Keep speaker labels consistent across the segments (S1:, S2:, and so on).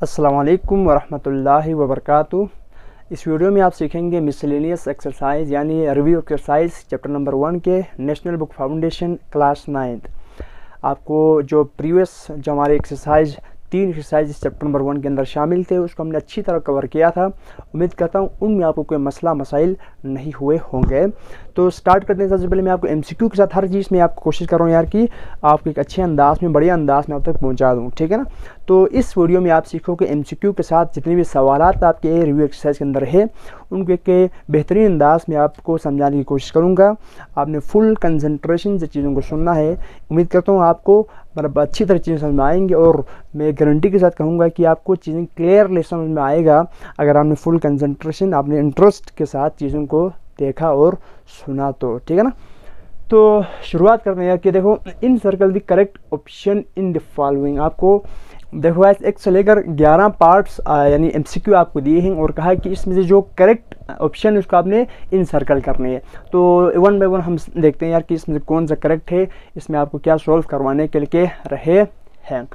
S1: अस्सलामु अलैकुम वरहमतुल्लाहि वबरकातुहू। इस वीडियो में आप सीखेंगे मिसलेनियस एक्सरसाइज यानी रिव्यू एक्सरसाइज चैप्टर नंबर 1 के national book foundation class 9th। आपको जो प्रीवियस जो हमारे एक्सरसाइज 3 एक्सरसाइज इस चैप्टर नंबर 1 के अंदर शामिल थे उसको हमने अच्छी तरह कवर किया था। उम्मीद करता हूँ उनमें आपको कोई मसला मसाइल नहीं हुए होंगे। तो स्टार्ट करने से सबसे पहले मैं आपको एमसीक्यू के साथ हर चीज़ में आपको कोशिश कर रहा हूँ यार कि आपको एक अच्छे अंदाज में बढ़िया अंदाज में आप तक पहुँचा दूँ, ठीक है ना। तो इस वीडियो में आप सीखोगे एमसीक्यू के साथ जितने भी सवालात आपके रिव्यू एक्सरसाइज के अंदर है उनको एक बेहतरीन अंदाज में आपको समझाने की कोशिश करूँगा। आपने फुल कंसंट्रेशन से चीज़ों को सुनना है। उम्मीद करता हूँ आपको मतलब अच्छी तरह चीज़ें समझ में आएंगी और मैं गारंटी के साथ कहूँगा कि आपको चीज़ें क्लियरली समझ में आएगा अगर आपने फुल कंसंट्रेशन आपने इंटरेस्ट के साथ चीज़ों को देखा और सुना तो, ठीक है ना। तो शुरुआत करते हैं कि देखो encircle the correct option in the following. आपको देखो गाइस 1 से लेकर 11 पार्ट्स यानी एमसीक्यू आपको दिए हैं और कहा है कि इसमें से जो करेक्ट ऑप्शन है उसको आपने इन सर्कल करने है। तो 1 बाय 1 हम देखते हैं यार कि इसमें से कौन सा करेक्ट है, इसमें आपको क्या सॉल्व करवाने के लिए रहे हैं।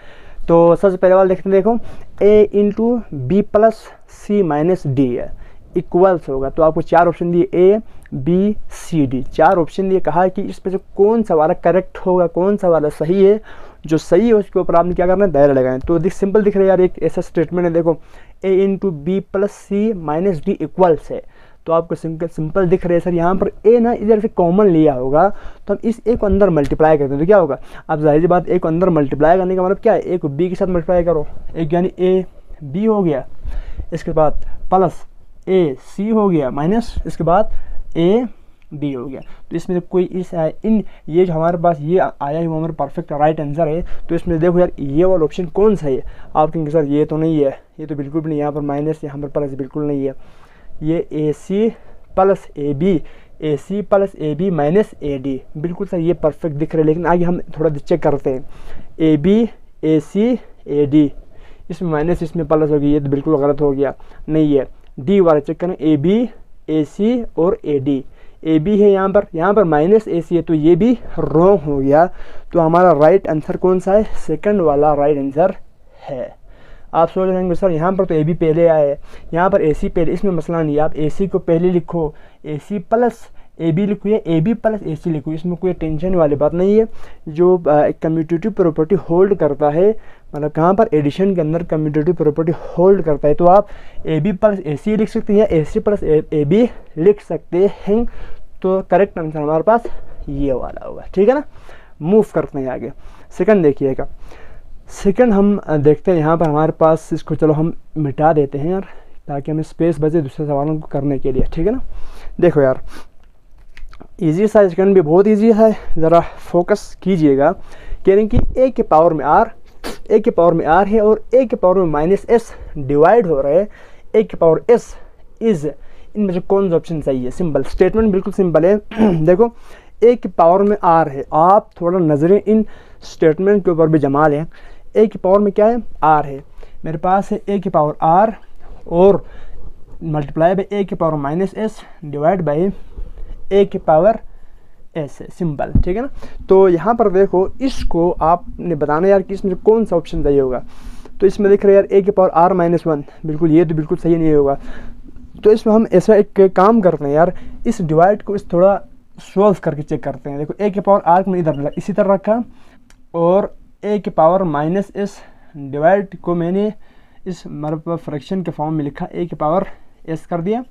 S1: तो सबसे पहले वाला देखते हैं, देखो a into B plus C minus D है इक्वल्स होगा। तो आपको 4 ऑप्शन दिए A B C D, 4 option दिए। कहा है कि इसमें से कौन सा वाला करेक्ट होगा, कौन सा वाला सही है। जो सही है उसके ऊपर आपने क्या करना है, दायरा लगाना है। तो सिंपल दिख रहा है यार, एक ऐसा स्टेटमेंट है, देखो ए into B plus C minus D equals है। तो आपको सिंपल दिख रहा है सर, यहाँ पर ए ना इधर से कॉमन लिया होगा तो हम इस ए को अंदर मल्टीप्लाई करते हैं तो क्या होगा। अब जाहिर सी बात ए को अंदर मल्टीप्लाई करने का मतलब क्या है, ए को बी के साथ मल्टीप्लाई करो, एक यानी ए बी हो गया, इसके बाद प्लस ए सी हो गया माइनस इसके बाद ए बी हो गया। तो इसमें कोई इन ये जो हमारे पास ये आया है वो हमारा परफेक्ट राइट आंसर है। तो इसमें देखो यार ये वाला ऑप्शन कौन सा है। आप कहेंगे सर ये तो नहीं है, ये तो बिल्कुल भी नहीं, यहाँ पर माइनस यहाँ पर प्लस बिल्कुल नहीं है। ये A C plus A B, A C plus A B minus A D, बिल्कुल सर ये परफेक्ट दिख रहा है। लेकिन आगे हम थोड़ा चेक करते हैं, A B A C A D, इसमें माइनस इसमें प्लस हो गया, ये तो बिल्कुल गलत हो गया, नहीं है। डी वाला चेक करें, ए बी ए सी और ए डी, ए बी है यहाँ पर माइनस ए सी है तो ये भी रॉन्ग हो गया। तो हमारा राइट आंसर कौन सा है, सेकंड वाला राइट आंसर है। आप सोच रहे हैं सर यहाँ पर तो ए बी पहले आया है, यहाँ पर ए सी पहले, इसमें मसला नहीं है। आप ए सी को पहले लिखो, ए सी प्लस ए बी लिखो या ए बी प्लस ए सी लिखो, इसमें कोई टेंशन वाली बात नहीं है। जो कम्यूटेटिव प्रॉपर्टी होल्ड करता है, मतलब कहाँ पर एडिशन के अंदर कम्यूटेटिव प्रॉपर्टी होल्ड करता है, तो आप ए बी प्लस ए सी लिख सकते हैं या ए सी प्लस ए बी लिख सकते हैं। तो करेक्ट आंसर हमारे पास ये वाला होगा, ठीक है ना। मूव करते हैं आगे, सेकंड देखिएगा। सेकंड हम देखते हैं यहाँ पर हमारे पास, इसको चलो हम मिटा देते हैं यार ताकि हमें स्पेस बचे दूसरे सवालों को करने के लिए, ठीक है ना। देखो यार इजी सा, सेकंड भी बहुत इजी है, ज़रा फोकस कीजिएगा। कह रहे हैं कि ए के पावर में आर, ए के पावर में आर है और ए के पावर में माइनस एस डिवाइड हो रहा है, ए के पावर एस इज, इनमें से कौन सा ऑप्शन सही है। सिंपल स्टेटमेंट बिल्कुल सिंपल है। देखो ए के पावर में आर है, आप थोड़ा नजरें इन स्टेटमेंट के ऊपर भी जमा लें। ए की पावर में क्या है, आर है, मेरे पास है ए की पावर आर और मल्टीप्लाई बाई ए की power minus S divide by A की पावर एस है, सिंपल, ठीक है ना। तो यहाँ पर देखो इसको आपने बताना यार कि इसमें कौन सा ऑप्शन सही होगा। तो इसमें देख रहे हैं यार ए की पावर आर माइनस 1, बिल्कुल ये तो बिल्कुल सही नहीं होगा। तो इसमें हम ऐसा एक काम करते हैं यार, इस डिवाइड को इस थोड़ा सॉल्व करके चेक करते हैं। देखो ए की पावर आर को इधर इसी तरह रखा और ए की पावर माइनस एस डिवाइड को मैंने इस मतलब फ्रैक्शन के फॉर्म में लिखा, ए की पावर एस कर दिया।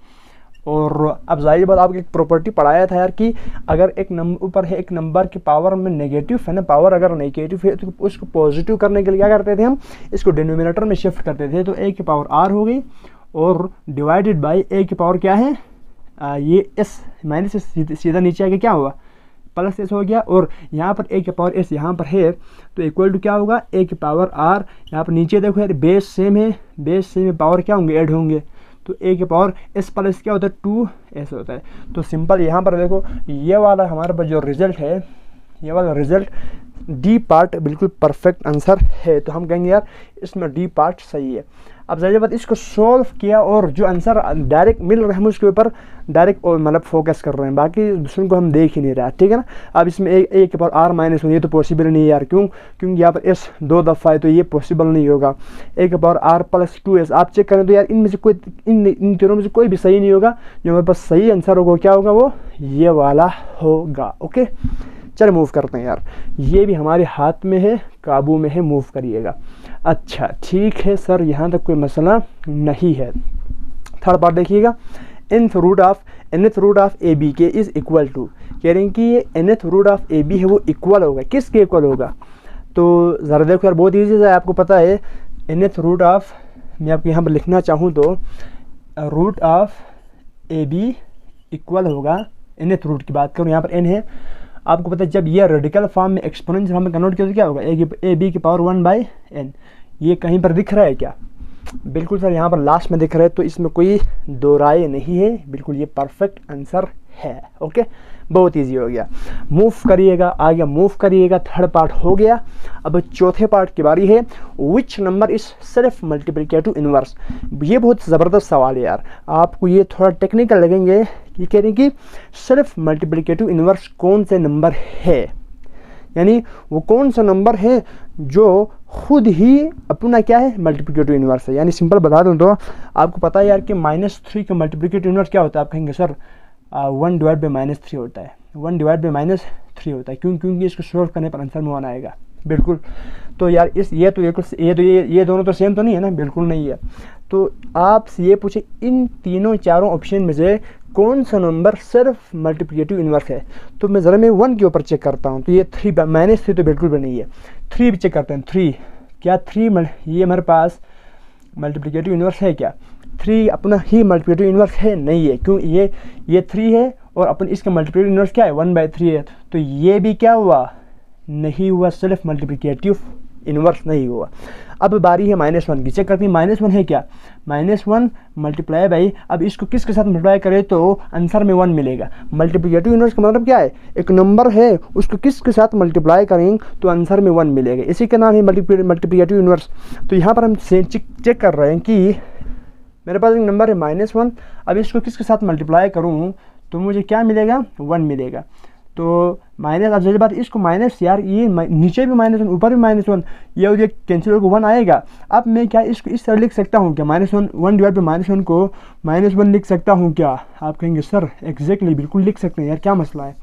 S1: और अब जाहिर बात आपको एक प्रॉपर्टी पढ़ाया था यार कि अगर एक नंबर ऊपर है, एक नंबर की पावर में नेगेटिव है ना, पावर अगर नेगेटिव है तो उसको पॉजिटिव करने के लिए क्या करते थे हम, इसको डिनोमिनेटर में शिफ्ट करते थे। तो ए की पावर आर हो गई और डिवाइडेड बाई ए की पावर क्या है, ये एस माइनस एस, सीधा नीचे आके क्या होगा, प्लस एस हो गया। और यहाँ पर ए की पावर एस यहाँ पर है तो इक्वल टू क्या होगा, ए की पावर आर। यहाँ पर नीचे देखो यार बेस सेम है, बेस सेम है, पावर क्या होंगे, ऐड होंगे। तो ए के पावर एस प्लस क्या होता है, 2s होता है। तो सिंपल यहाँ पर देखो ये वाला हमारे पास जो रिजल्ट है, ये वाला रिजल्ट डी पार्ट बिल्कुल परफेक्ट आंसर है। तो हम कहेंगे यार इसमें डी पार्ट सही है। अब जाहिर बात इसको सॉल्व किया और जो आंसर डायरेक्ट मिल रहा है हम उसके ऊपर डायरेक्ट मतलब फोकस कर रहे हैं, बाकी दूसरों को हम देख ही नहीं रहा, ठीक है ना। अब इसमें ए के पावर आर माइनस 1 ये तो पॉसिबल नहीं है यार, क्योंकि यहाँ पर एस 2 दफ़ा है तो ये पॉसिबल नहीं होगा। ए के पावर आर प्लस 2s आप चेक करें तो यार इनमें से कोई इन तीनों में से कोई भी सही नहीं होगा। जो हमारे पास सही आंसर होगा क्या होगा, वो ये वाला होगा। ओके चलिए मूव करते हैं यार, ये भी हमारे हाथ में है, काबू में है, मूव करिएगा। अच्छा ठीक है सर, यहाँ तक कोई मसला नहीं है। थर्ड पार्ट देखिएगा, nth root of A B के इज़ इक्वल टू, कह रहे हैं कि ये nth root of A B है वो इक्वल होगा, किसके इक्वल होगा। तो ज़रा देखो यार बहुत ईजी है, आपको पता है nth रूट ऑफ, मैं आपको यहाँ पर लिखना चाहूँ तो root of A B equal होगा, nth रूट की बात करूँ यहाँ पर n है, आपको पता है जब ये रेडिकल फॉर्म में एक्सपोनेंशियल फॉर्म में कन्वर्ट किया तो क्या होगा, ए बी की पावर 1/n। ये कहीं पर दिख रहा है क्या, बिल्कुल सर यहाँ पर लास्ट में दिख रहा है, तो इसमें कोई दो राय नहीं है, बिल्कुल ये परफेक्ट आंसर है। ओके बहुत इजी हो गया, मूव करिएगा आगे, मूव करिएगा। थर्ड पार्ट हो गया, अब चौथे पार्ट की बारी है, which number is self multiplicative inverse. ये बहुत ज़बरदस्त सवाल है यार, आपको ये थोड़ा टेक्निकल लगेंगे। ये कह रहे हैं कि सेल्फ मल्टीप्लिकेटिव इनवर्स कौन से नंबर है, यानी वो कौन सा नंबर है जो खुद ही अपना क्या है मल्टीप्लिकेटिव इनवर्स है। यानी सिंपल बता दूं तो आपको पता है यार कि -3 का मल्टीप्लिकेटिव इनवर्स क्या होता है, आप कहेंगे सर 1/-3 होता है, 1/-3 होता है, क्योंकि इसको सॉल्व करने पर आंसर में 1 आएगा। बिल्कुल, तो यार ये दोनों तो सेम तो नहीं है ना, बिल्कुल नहीं है। तो आपसे ये पूछे इन चारों ऑप्शन में से कौन सा नंबर सिर्फ मल्टीप्लिकेटिव इनवर्स है, तो मैं ज़रा मैं 1 के ऊपर चेक करता हूँ, तो ये -3 तो बिल्कुल भी नहीं है। 3 भी चेक करते हैं, 3 क्या 3 ये हमारे पास मल्टीप्लिकेटिव इनवर्स है क्या, 3 अपना ही मल्टीप्लिकेटिव इनवर्स है, नहीं है, क्यों ये 3 है और अपन इसका मल्टीप्लिकेटिव इनवर्स क्या है 1/3 है, तो ये भी क्या हुआ, नहीं हुआ, सिर्फ मल्टीप्लिकेटिव इनवर्स नहीं हुआ। अब बारी है -1 की, चेक करते हैं -1 है क्या, -1 मल्टीप्लाई बाई, अब इसको किसके साथ मल्टीप्लाई करें तो आंसर में 1 मिलेगा। मल्टीप्लिकेटिव इनवर्स का मतलब क्या है, एक नंबर है उसको किसके साथ मल्टीप्लाई करेंगे तो आंसर में 1 मिलेगा, इसी का नाम है मल्टीप्लिकेटिव इनवर्स। तो यहाँ पर हम चेक कर रहे हैं कि मेरे पास एक नंबर है -1, अब इसको किसके साथ मल्टीप्लाई करूँ तो मुझे क्या मिलेगा, 1 मिलेगा। तो माइनस, अब जैसे बात इसको माइनस, यार ये नीचे भी -1 ऊपर भी -1, ये कैंसिल होकर 1 आएगा। अब मैं क्या इसको इस तरह लिख सकता हूँ क्या, -1 को -1 लिख सकता हूँ क्या, आप कहेंगे सर एग्जैक्टली बिल्कुल लिख सकते हैं यार, क्या मसला है।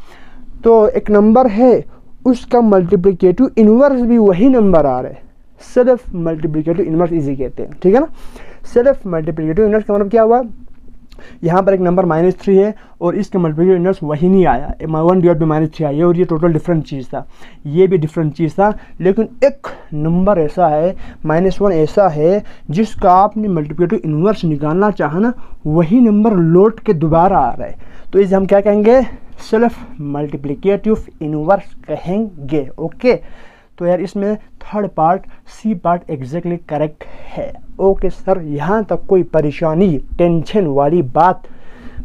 S1: तो एक नंबर है उसका मल्टीप्लिकेटिव इनवर्स भी वही नंबर आ रहा है, सेल्फ मल्टीप्लिकेटिव इनवर्स इसी कहते हैं, ठीक है ना। सेल्फ मल्टीप्लिकेटिव इनवर्स का मतलब क्या हुआ, यहाँ पर एक नंबर -3 है और इसका मल्टीप्लिकेटिव इनवर्स वही नहीं आया, 1/-3 आया, और ये टोटल डिफरेंट चीज़ था, ये भी डिफरेंट चीज़ था। लेकिन एक नंबर ऐसा है, -1 ऐसा है जिसका आपने मल्टीप्लिकेटिव इनवर्स निकालना चाहा ना, वही नंबर लौट के दोबारा आ रहा है, तो इसे हम क्या कहेंगे, सेल्फ मल्टीप्लिकेटिव इनवर्स कहेंगे। ओके, तो यार इसमें third part C part exactly correct है। ओके सर, यहाँ तक कोई परेशानी टेंशन वाली बात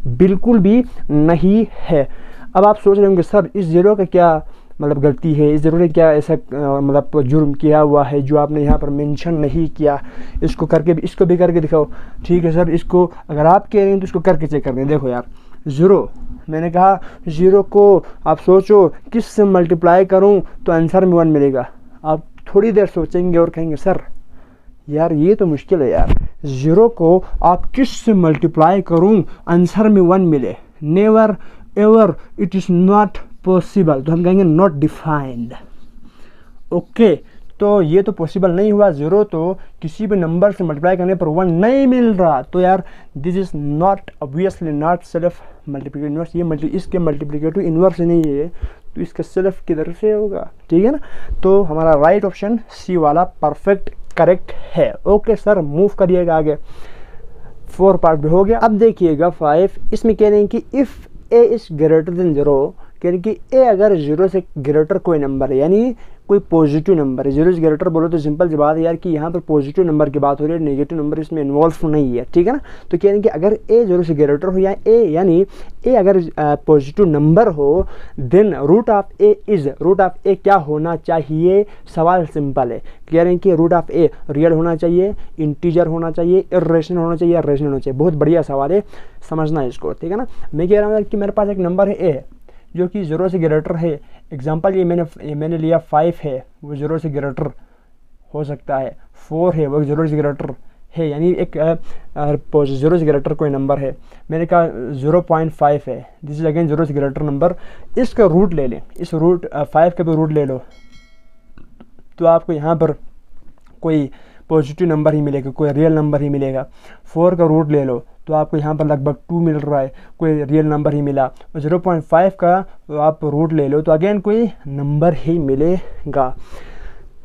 S1: बिल्कुल भी नहीं है। अब आप सोच रहे होंगे सर इस ज़ीरो का क्या मतलब गलती है, इस ज़ीरो ने क्या ऐसा मतलब जुर्म किया हुआ है जो आपने यहाँ पर मेंशन नहीं किया, इसको करके इसको भी करके दिखाओ। ठीक है सर, इसको अगर आप कह रहे हैं तो इसको करके चेक कर दें। देखो यार ज़ीरो, मैंने कहा ज़ीरो को आप सोचो किस से मल्टीप्लाई करूं तो आंसर में 1 मिलेगा। आप थोड़ी देर सोचेंगे और कहेंगे सर यार ये तो मुश्किल है यार, ज़ीरो को आप किस से मल्टीप्लाई करूं आंसर में 1 मिले, never ever, it is not possible. तो हम कहेंगे नॉट डिफाइंड। ओके, तो ये तो पॉसिबल नहीं हुआ, ज़ीरो तो किसी भी नंबर से मल्टीप्लाई करने पर 1 नहीं मिल रहा, तो यार this is not obviously not self multiplicative inverse. ये इसके मल्टीप्लिकेटिव इनवर्स नहीं है तो इसका सेल्फ किधर से होगा, ठीक है ना। तो हमारा राइट ऑप्शन सी वाला परफेक्ट करेक्ट है। ओके सर, मूव करिएगा आगे। 4 पार्ट भी हो गया। अब देखिएगा 5, इसमें कह रहे हैं कि if A is greater than 0, कि ए अगर 0 से ग्रेटर कोई नंबर है, यानी कोई पॉजिटिव नंबर है, 0 से ग्रेटर बोलो तो सिंपल सी बात है यार कि यहाँ पर पॉजिटिव नंबर की बात हो रही है, नेगेटिव नंबर इसमें इन्वॉल्व नहीं है, ठीक है ना। तो कह रहे हैं कि अगर ए 0 से ग्रेटर हो या ए यानी ए अगर पॉजिटिव नंबर हो, देन रूट ऑफ ए क्या होना चाहिए। सवाल सिंपल है, कह रहे हैं कि रूट ऑफ ए रियल होना चाहिए, इंटीजर होना चाहिए, इर्रेशनल होना चाहिए, रेशनल होना चाहिए। बहुत बढ़िया सवाल है, समझना है इसको, ठीक है ना। मैं कह रहा हूँ कि मेरे पास एक नंबर है ए जो कि 0 से ग्रेटर है। एग्जांपल ये मैंने लिया 5 है, वो 0 से ग्रेटर हो सकता है। 4 है, वो 0 से ग्रेटर है, यानी एक 0 से ग्रेटर कोई नंबर है। मैंने कहा 0.5 है, दिस इज अगेन 0 से ग्रेटर नंबर। इसका रूट ले लें, इस रूट 5 का भी रूट ले लो तो आपको यहाँ पर कोई पॉजिटिव नंबर ही मिलेगा, कोई रियल नंबर ही मिलेगा। 4 का रूट ले लो तो आपको यहाँ पर लगभग 2 मिल रहा है, कोई रियल नंबर ही मिला। 0.5 का आप रूट ले लो तो अगेन कोई नंबर ही मिलेगा।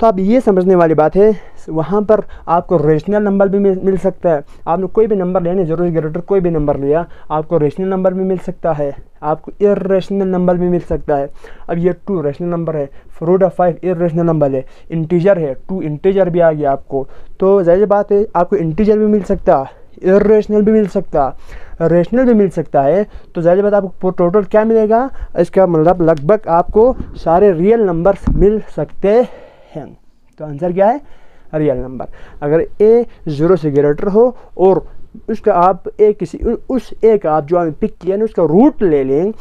S1: तो अब ये समझने वाली बात है, वहाँ पर आपको रेशनल नंबर भी मिल सकता है। आपने कोई भी नंबर लेने 0 से ग्रेटर कोई भी नंबर लिया, आपको रेशनल नंबर भी मिल सकता है, आपको इर्रेशनल नंबर भी मिल सकता है। अब ये 2 रेशनल नंबर है, रूट ऑफ 5 इर्रेशनल नंबर है, इंटीजर है 2 इंटीजर भी आ गया आपको। तो जाहिर बात है आपको इंटीजर भी मिल सकता है, इर्रेशनल भी मिल सकता, रेशनल भी मिल सकता है। तो जाहिर बात आपको टोटल क्या मिलेगा, इसका मतलब लगभग आपको सारे रियल नंबर्स मिल सकते हैं। तो आंसर क्या है, रियल नंबर। अगर ए 0 से ग्रेटर हो और उसका आप ए किसी उस ए का आप जो आपने पिक किया ना उसका रूट ले लें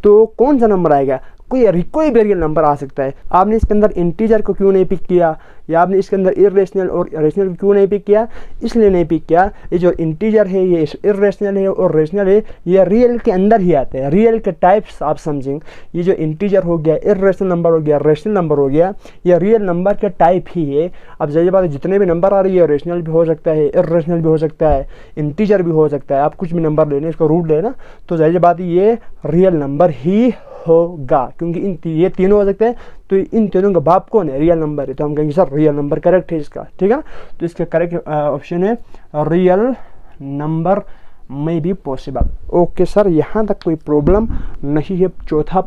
S1: तो कौन सा नंबर आएगा, कोई भी रियल नंबर आ सकता है। आपने इसके अंदर इंटीजर को क्यों नहीं पिक किया, या आपने इसके अंदर इर्रेशनल और रेशनल को क्यों नहीं पिक किया, इसलिए नहीं पिक किया। ये जो इंटीजर है, ये इर्रेशनल है और रेशनल है, ये रियल के अंदर ही आते हैं। रियल के टाइप्स आप समझेंगे, ये जो इंटीजर हो गया, इर्रेशनल नंबर हो गया, रेशनल नंबर हो गया, ये रियल नंबर के टाइप ही है। अब जाहिर बात है जितने भी नंबर आ रही है, रेशनल भी हो सकता है, इर्रेशनल भी हो सकता है, इंटीजर भी हो सकता है। आप कुछ भी नंबर लेने, इसका रूट लेना, तो जाहिर बात है ये रियल नंबर ही होगा, क्योंकि ये तीनों हो सकते हैं। तो इन तीनों का बाप कौन है, रियल नंबर है। तो हम कहेंगे सर रियल नंबर करेक्ट है इसका, ठीक है ना। तो इसका करेक्ट ऑप्शन है रियल नंबर में भी पॉसिबल। ओके सर, यहाँ तक कोई प्रॉब्लम नहीं है। चौथा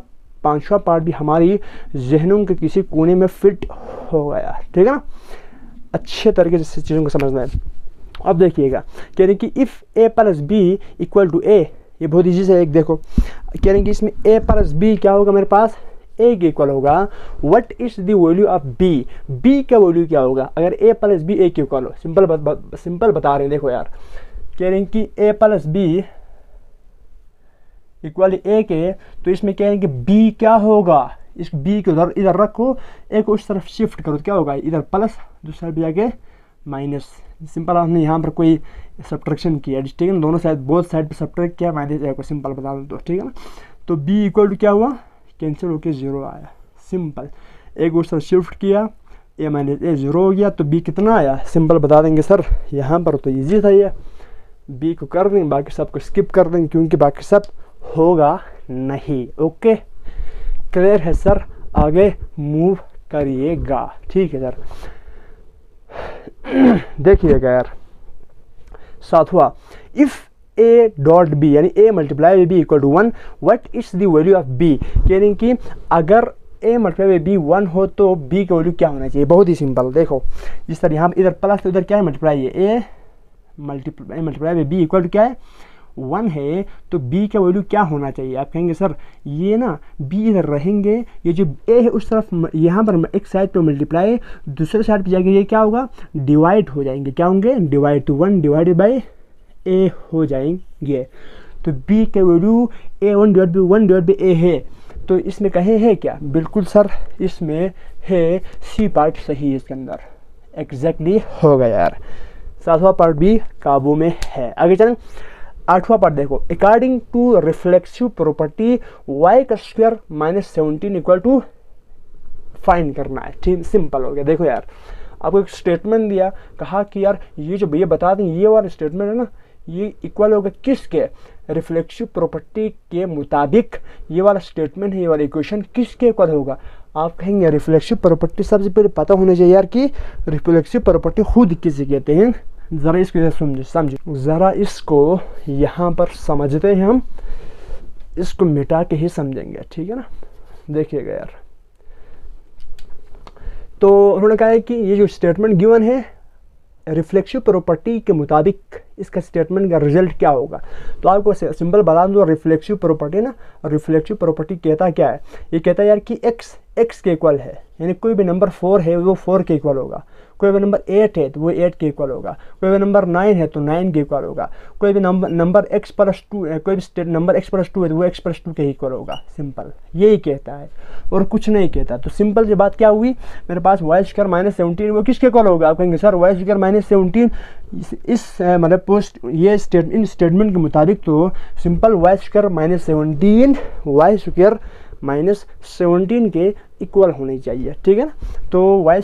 S1: 5वां पार्ट भी हमारी जहनों के किसी कोने में फिट हो गया, ठीक है ना। अच्छे तरीके से चीज़ों को समझना है। अब देखिएगा, कह रहे हैं कि if A plus B equal to A, ये बहुत ईजी से एक देखो, कह रहे हैं कि इसमें a प्लस बी क्या होगा, मेरे पास a के इक्वल होगा। What is the value of b, b का वैल्यू क्या होगा अगर a प्लस बी a के इक्वल हो। सिंपल बता रहे हैं, देखो यार, कह रहे हैं कि a plus B equal a के, तो इसमें कह रहे हैं कि b क्या होगा, इस b को इधर रखो, a को उस तरफ शिफ्ट करो तो क्या होगा, इधर प्लस दूसरी तरफ जाके माइनस। सिंपल आपने यहाँ पर कोई सब्ट्रैक्शन किया, ठीक है ना, दोनों साइड बोथ साइड पे सब्ट्रैक्ट किया, माइनस ए को सिंपल बता दो, ठीक है ना। तो b इक्वल टू क्या हुआ, कैंसिल होके 0 आया, सिंपल। ए को उस तरफ शिफ्ट किया, a माइनस ए 0 हो गया, तो b कितना आया, सिंपल बता देंगे सर। यहाँ पर तो ईजी था ये, b को कर देंगे, बाकी सब को स्किप कर देंगे क्योंकि बाकी सब होगा नहीं। ओके, क्लियर है सर, आगे मूव करिएगा, ठीक है सर। देखिएगा यार, 7वां, इफ a डॉट बी यानी a multiply by B equal to 1, what is the value of b। कह रहे हैं कि अगर a मल्टीप्लाई बाई बी 1 हो तो b का वैल्यू क्या होना चाहिए। बहुत ही सिंपल, देखो जिस तरह यहाँ इधर प्लस तो इधर क्या है, मल्टीप्लाई है, a multiply by B equal to क्या है, 1 है, तो b का वैल्यू क्या होना चाहिए। आप कहेंगे सर ये ना b इधर रहेंगे, ये जो a है उस तरफ, यहाँ पर एक साइड पे मल्टीप्लाई, दूसरे साइड पे जाके ये क्या होगा, डिवाइड हो जाएंगे, क्या होंगे, divide two 1 divided by a हो जाएंगे। तो b के value a1 divide by 1 divide by a है, तो इसमें कहे है क्या, बिल्कुल सर इसमें है, सी पार्ट सही है इसके अंदर, एग्जैक्टली हो गया यार। 7वां पार्ट भी काबू में है। आगे चलें, 8वां पार्ट देखो, according to reflexive property y का square minus 17 equal to find करना है। ठीक, सिंपल हो गया। देखो यार, आपको एक स्टेटमेंट दिया, कहा कि यार ये जो भैया बता दें ये वाला स्टेटमेंट है ना, ये इक्वल होगा किसके, रिफ्लेक्सिव प्रॉपर्टी के मुताबिक ये वाला स्टेटमेंट है, ये वाला इक्वेशन किसके इक्वल होगा। आप कहेंगे रिफ्लेक्सिव प्रॉपर्टी, सबसे पहले पता होना चाहिए यार कि रिफ्लेक्सिव प्रॉपर्टी खुद किसे कहते हैं। ज़रा इसको समझे, ज़रा इसको यहाँ पर समझते हैं हम। इसको मिटा के ही समझेंगे, ठीक है ना। देखिएगा यार, तो उन्होंने कहा है कि ये जो स्टेटमेंट गिवन है रिफ्लेक्सिव प्रॉपर्टी के मुताबिक इसका स्टेटमेंट का रिजल्ट क्या होगा। तो आपको सिंपल बता दूँ, रिफ्लेक्सिव प्रॉपर्टी ना, रिफ्लेक्सिव प्रॉपर्टी कहता क्या है, ये कहता है यार कि x के इक्वल है, यानी कोई भी नंबर 4 है वो 4 के इक्वल होगा, कोई भी नंबर 8 है तो वो 8 के इक्वल होगा, कोई भी नंबर 9 है तो 9 के इक्वल होगा, कोई भी नंबर x+2 है, कोई भी नंबर x+2 है तो वो x+2 के इक्वल होगा। सिंपल यही कहता है और कुछ नहीं कहता। तो सिंपल ये बात क्या हुई, मेरे पास y² -17 वो किसके इक्वल होगा। आप कहेंगे सर y² -17 इस मतलब पोस्ट ये इन स्टेटमेंट के मुताबिक तो सिंपल y² -17 के इक्वल होनी चाहिए, ठीक है ना। तो y²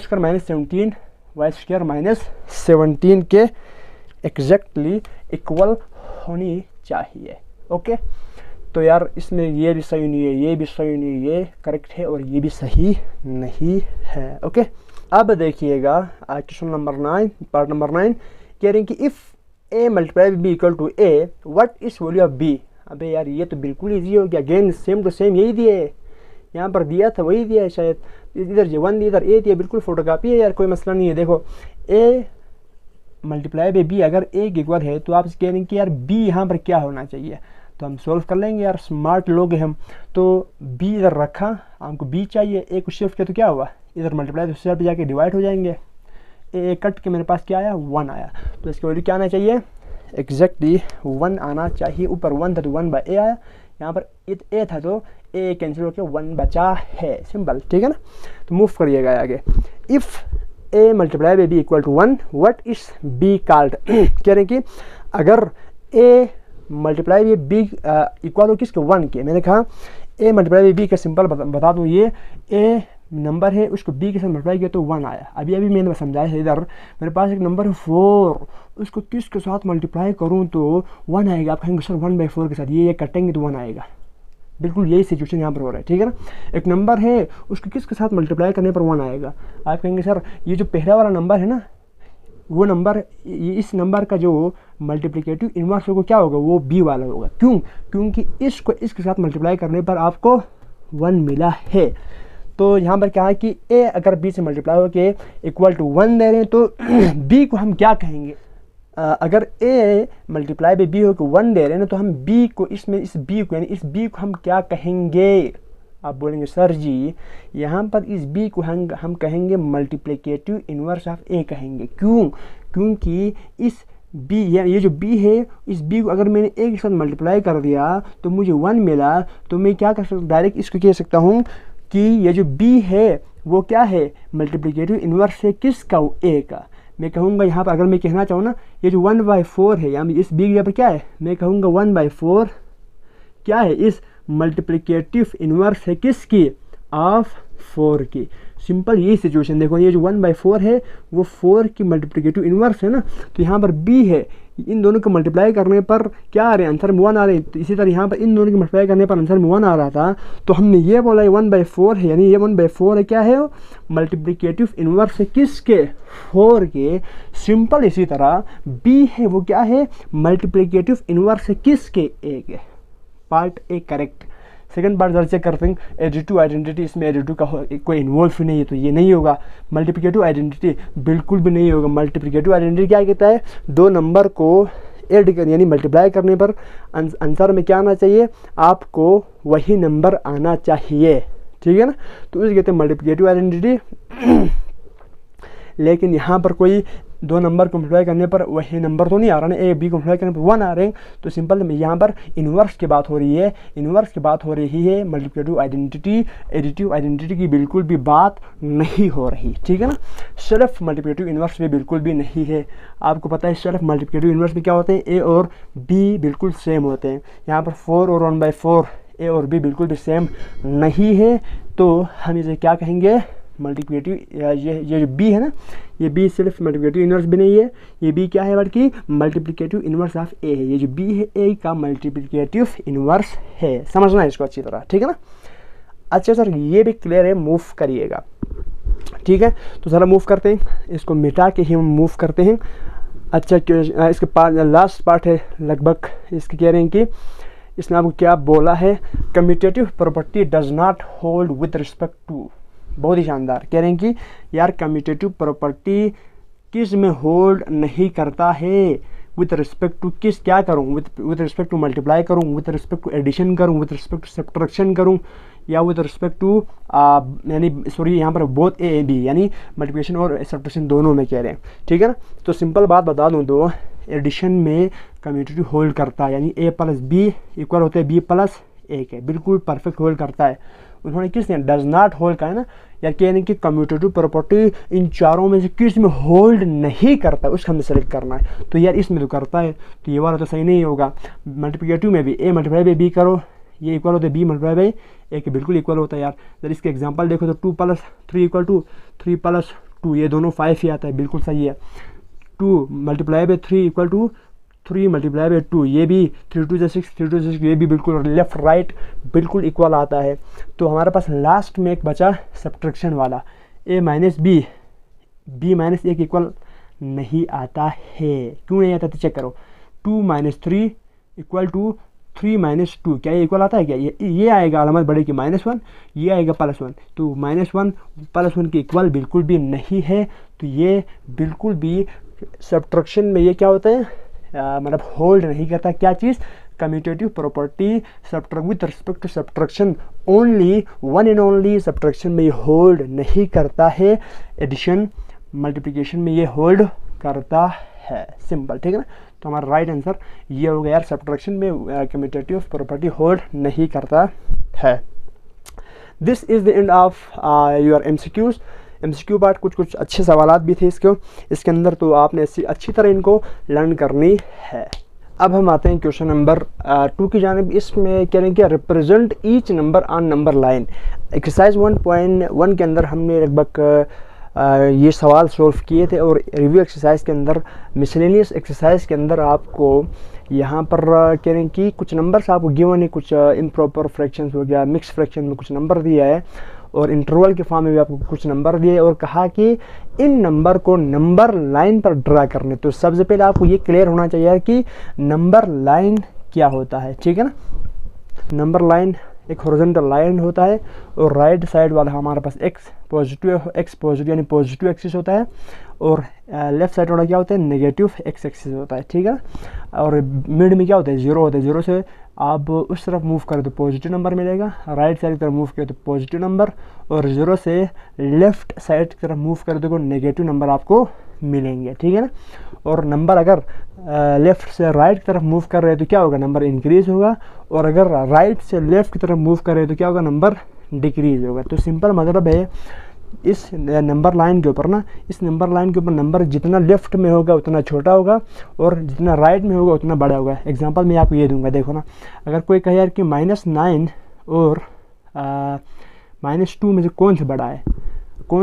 S1: -17 के एग्जैक्टली इक्वल होनी चाहिए। ओके, तो यार इसमें ये भी सही नहीं है, ये भी सही नहीं है, ये करेक्ट है और ये भी सही नहीं है। ओके, अब देखिएगा क्वेश्चन नंबर 9, पार्ट नंबर 9 कह रहे हैं कि if a multiply b equal to a what is value of b। अबे यार ये तो बिल्कुल ईजी हो गया, अगेन सेम टू सेम यही दिया है, यहाँ पर दिया था वही दिया है, शायद इधर j1 इधर a दिया, बिल्कुल फोटोकॉपी है यार, कोई मसला नहीं है। देखो a मल्टीप्लाई बाई b अगर a के इक्वल है तो आप कह रहे हैं कि यार b यहाँ पर क्या होना चाहिए, तो हम सोल्व कर लेंगे यार, स्मार्ट लोग हैं हम। तो b इधर रखा, हमको b चाहिए, a को शिफ्ट किया तो क्या हुआ, इधर मल्टीप्लाई तो सेल पे जाके डिवाइड हो जाएंगे, a कट के मेरे पास क्या आया 1 आया, तो इसकी वैल्यू क्या आना चाहिए, एग्जैक्टली 1 आना चाहिए। ऊपर 1 था तो 1/a आया, यहाँ पर a था तो a कैंसिल होकर 1 बचा है। सिंपल, ठीक है ना। तो मूव करिएगा आगे। If a multiply by b equal to 1 what is b called. कह रहे हैं कि अगर a multiply by b equal हो किसके 1 के, मैंने कहा a मल्टीप्लाई बाई b का सिंपल बता दूँ, ये a नंबर है उसको b के साथ मल्टीप्लाई किया तो 1 आया। अभी मैंने समझाया है, इधर मेरे पास एक नंबर है 4, उसको किसके साथ मल्टीप्लाई करूं तो 1 आएगा। आप कहेंगे सर 1/4 के साथ ये कटेंगे तो 1 आएगा, बिल्कुल यही सिचुएशन यहाँ पर हो रहा है, ठीक है ना। एक नंबर है उसको किसके साथ मल्टीप्लाई करने पर 1 आएगा। आप कहेंगे सर ये जो पहला वाला नंबर है ना, वो नंबर इस नंबर का जो मल्टीप्लिकेटिव इन्वर्स होगा क्या होगा, वो b वाला होगा। क्यों, क्योंकि इसको इसके साथ मल्टीप्लाई करने पर आपको 1 मिला है। तो यहाँ पर क्या है कि a अगर b से मल्टीप्लाई हो के इक्वल टू 1 दे रहे हैं तो b को हम क्या कहेंगे, अगर a मल्टीप्लाई बाई b हो के 1 दे रहे हैं ना, तो हम b को इसमें इस b को यानी इस b को हम क्या कहेंगे। आप बोलेंगे सर जी यहाँ पर इस b को हम कहेंगे मल्टीप्लिकेटिव इन्वर्स ऑफ a कहेंगे। क्यों, क्योंकि इस b ये जो b है, इस b को अगर मैंने a के साथ मल्टीप्लाई कर दिया तो मुझे 1 मिला, तो मैं क्या कर सकता, डायरेक्ट इसको कह सकता हूँ कि ये जो b है वो क्या है, मल्टीप्लिकेटिव इन्वर्स है किसका, a का। मैं कहूँगा यहाँ पर अगर मैं कहना चाहूँ ना, ये जो 1/4 है यहाँ इस b की जगह पर क्या है, मैं कहूँगा 1/4 क्या है, इस मल्टीप्लिकेटिव इन्वर्स है किसकी, ऑफ 4 की। सिंपल यही सिचुएशन देखो, ये जो 1/4 है वो 4 की मल्टीप्लिकेटिव इन्वर्स है ना, तो यहाँ पर b है, इन दोनों को मल्टीप्लाई करने पर क्या आ रहे हैं, आंसर में 1 आ रहे हैं। तो इसी तरह यहाँ पर इन दोनों को मल्टीप्लाई करने पर आंसर में 1 आ रहा था, तो हमने ये बोला 1/4 है, यानी ये 1/4 है क्या है, मल्टीप्लिकेटिव इन्वर्स है किसके, 4 के। सिंपल इसी तरह b है वो क्या है, मल्टीप्लिकेटिव इन्वर्स है किसके, a के। Part A correct. Second part जरा चेक करते हैं, एडिटिव आइडेंटिटी, इसमें एडिटिव का कोई इन्वॉल्व ही नहीं है तो ये नहीं होगा। मल्टीप्लिकेटिव आइडेंटिटी बिल्कुल भी नहीं होगा। मल्टीप्लिकेटिव आइडेंटिटी क्या कहता है, दो नंबर को ऐड कर यानी मल्टीप्लाई करने पर आंसर में क्या आना चाहिए, आपको वही नंबर आना चाहिए, ठीक है ना। तो इसे कहते हैं मल्टीप्लिकेटिव आइडेंटिटी। लेकिन यहाँ पर कोई दो नंबर को मल्टीप्लाई करने पर वही नंबर तो नहीं आ रहा ना, ए बी को मल्टीप्लाई करने पर 1 आ रहे हैं, तो सिंपल यहाँ पर इन्वर्स की बात हो रही है, इन्वर्स की बात हो रही है। मल्टीप्लिकेटिव आइडेंटिटी, एडिटिव आइडेंटिटी की बिल्कुल भी बात नहीं हो रही, ठीक है ना। सेल्फ मल्टीप्लिकेटिव इन्वर्स में बिल्कुल भी नहीं है। आपको पता है सेल्फ मल्टीप्लिकेटिव इन्वर्स में क्या होते हैं, ए और बी बिल्कुल सेम होते हैं। यहाँ पर 4 और 1/4 ए और बी बिल्कुल भी सेम नहीं है, तो हम इसे क्या कहेंगे, मल्टीप्लिकेटिव। ये जो b है ना, ये b सिर्फ मल्टीप्लिकेटिव इन्वर्स भी नहीं है, ये b क्या है बल्कि मल्टीप्लिकेटिव इन्वर्स ऑफ a है। ये जो b है a का मल्टीप्लिकेटिव इन्वर्स है, समझना है इसको अच्छी तरह, ठीक है ना। अच्छा सर ये भी क्लियर है, मूव करिएगा, ठीक है। तो ज़रा मूव करते हैं, इसको मिटा के ही हम मूव करते हैं। अच्छा इसके लास्ट पार्ट है लगभग, इसके कह रहे हैं कि इसने आपको क्या बोला है, commutative property does not hold with respect to. बहुत ही शानदार, कह रहे हैं कि यार कम्यूटेटिव प्रॉपर्टी किस में होल्ड नहीं करता है, विथ रिस्पेक्ट टू किस, क्या करूँ, विथ रिस्पेक्ट टू मल्टीप्लाई करूँ, विथ रिस्पेक्ट टू एडिशन करूँ, विथ रिस्पेक्ट टू सब्ट्रैक्शन करूँ, या विथ रिस्पेक्ट टू यानी सॉरी यहाँ पर बोथ ए बी यानी मल्टीप्लिकेशन और सब्ट्रैक्शन दोनों में कह रहे हैं, ठीक है ना। तो सिंपल बात बता दूँ तो एडिशन में कम्यूटेटिव होल्ड करता है, यानी ए प्लस बी इक्वल होते हैं बी प्लस ए के, बिल्कुल परफेक्ट होल्ड करता है। उन्होंने किस ने डज नॉट होल्ड कहा है ना, या कह रहे हैं कि कम्यूटेटिव प्रॉपर्टी इन चारों में से किस में होल्ड नहीं करता, उसका हमें सेलेक्ट करना है। तो यार इसमें तो करता है, तो ये वाला तो सही नहीं होगा। मल्टीप्लिकेटिव में भी ए मल्टीप्लाई बाई बी करो, ये इक्वल होता है बी मल्टीप्लाई बाई ए के, बिल्कुल इक्वल होता है यार। जब इसके एग्जांपल देखो तो 2 + 3 इक्वल टू 3 + 2, ये दोनों 5 ही आता है, बिल्कुल सही है। 2 multiply by 3 equal to 3 multiply by 2, ये भी 3 × 2 = 6, 3 × 2 = 6, ये भी बिल्कुल लेफ्ट राइट बिल्कुल इक्वल आता है। तो हमारे पास लास्ट में एक बचा सब्ट्रैक्शन वाला, a - b, b - a के इक्वल नहीं आता है। क्यों नहीं आता तो चेक करो, 2 - 3 इक्वल टू 3 - 2, क्या ये इक्वल आता है क्या, ये आएगा अलामत बड़े की -1, ये आएगा +1, तो -1 + 1 के इक्वल बिल्कुल भी नहीं है। तो ये बिल्कुल भी सब्ट्रैक्शन में ये क्या होता है, मतलब होल्ड नहीं करता, क्या चीज़, commutative property with respect to subtraction only, one and only subtraction में ये होल्ड नहीं करता है, एडिशन मल्टीप्लिकेशन में ये होल्ड करता है। सिंपल, ठीक है ना। तो हमारा राइट आंसर ये हो गया यार, सब्ट्रैक्शन में कम्यूटेटिव प्रॉपर्टी होल्ड नहीं करता है। This is the end of your MCQs। MCQ part कुछ अच्छे सवालात भी थे इसके अंदर, तो आपने अच्छी तरह इनको लर्न करनी है। अब हम आते हैं क्वेश्चन नंबर 2 की जानिब। इसमें कह रहे हैं कि represent each number on number line. Exercise 1.1 के अंदर हमने लगभग ये सवाल सॉल्व किए थे, और रिव्यू एक्सरसाइज के अंदर, मिसलेनियस एक्सरसाइज के अंदर आपको यहाँ पर कह रहे हैं कि कुछ नंबर्स आपको गिवन है, कुछ इम्प्रॉपर फ्रैक्शंस हो गया, मिक्स फ्रैक्शन में कुछ नंबर दिया है, और इंटरवल के फॉर्म में भी आपको कुछ नंबर दिए, और कहा कि इन नंबर को नंबर लाइन पर ड्रा करने। तो सबसे पहले आपको ये क्लियर होना चाहिए कि नंबर लाइन क्या होता है, ठीक है ना। नंबर लाइन एक हॉरिजॉन्टल लाइन होता है, और राइट साइड वाला हमारे पास एक्स पॉजिटिव यानी पॉजिटिव एक्सिस होता है, और लेफ्ट साइड वाला क्या होता है, नेगेटिव एक्स एक्सिस होता है, ठीक है। और मिड में क्या होता है, 0 होता है। 0 से आप उस तरफ मूव करें तो पॉजिटिव नंबर मिलेगा, राइट साइड की तरफ मूव करें तो पॉजिटिव नंबर, और 0 से लेफ्ट साइड की तरफ मूव करें तो नेगेटिव नंबर आपको मिलेंगे, ठीक है ना। और नंबर अगर लेफ़्ट से राइट की तरफ मूव कर रहे हैं तो क्या होगा, नंबर इंक्रीज़ होगा, और अगर राइट से लेफ़्ट की तरफ मूव कर रहे हैं तो क्या होगा, नंबर डिक्रीज़ होगा। तो सिंपल मतलब है इस नंबर लाइन के ऊपर ना, इस नंबर लाइन के ऊपर नंबर जितना लेफ़्ट में होगा उतना छोटा होगा, और जितना राइट में होगा उतना बड़ा होगा। एग्जांपल मैं आपको ये दूंगा, देखो ना, अगर कोई कहे यार कि -9 और -2 में से कौन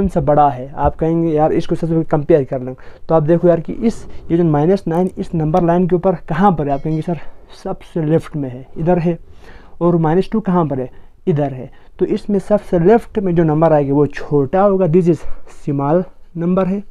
S1: सा बड़ा है, आप कहेंगे यार इसको सबसे कंपेयर कर लें, तो आप देखो यार कि ये जो -9 इस नंबर लाइन के ऊपर कहाँ पर है, आप कहेंगे सर सबसे लेफ़्ट में है, इधर है, और -2 कहाँ पर है, इधर है। तो इसमें सबसे लेफ्ट में जो नंबर आएगा वो छोटा होगा, दिस इज़ स्मॉल नंबर है,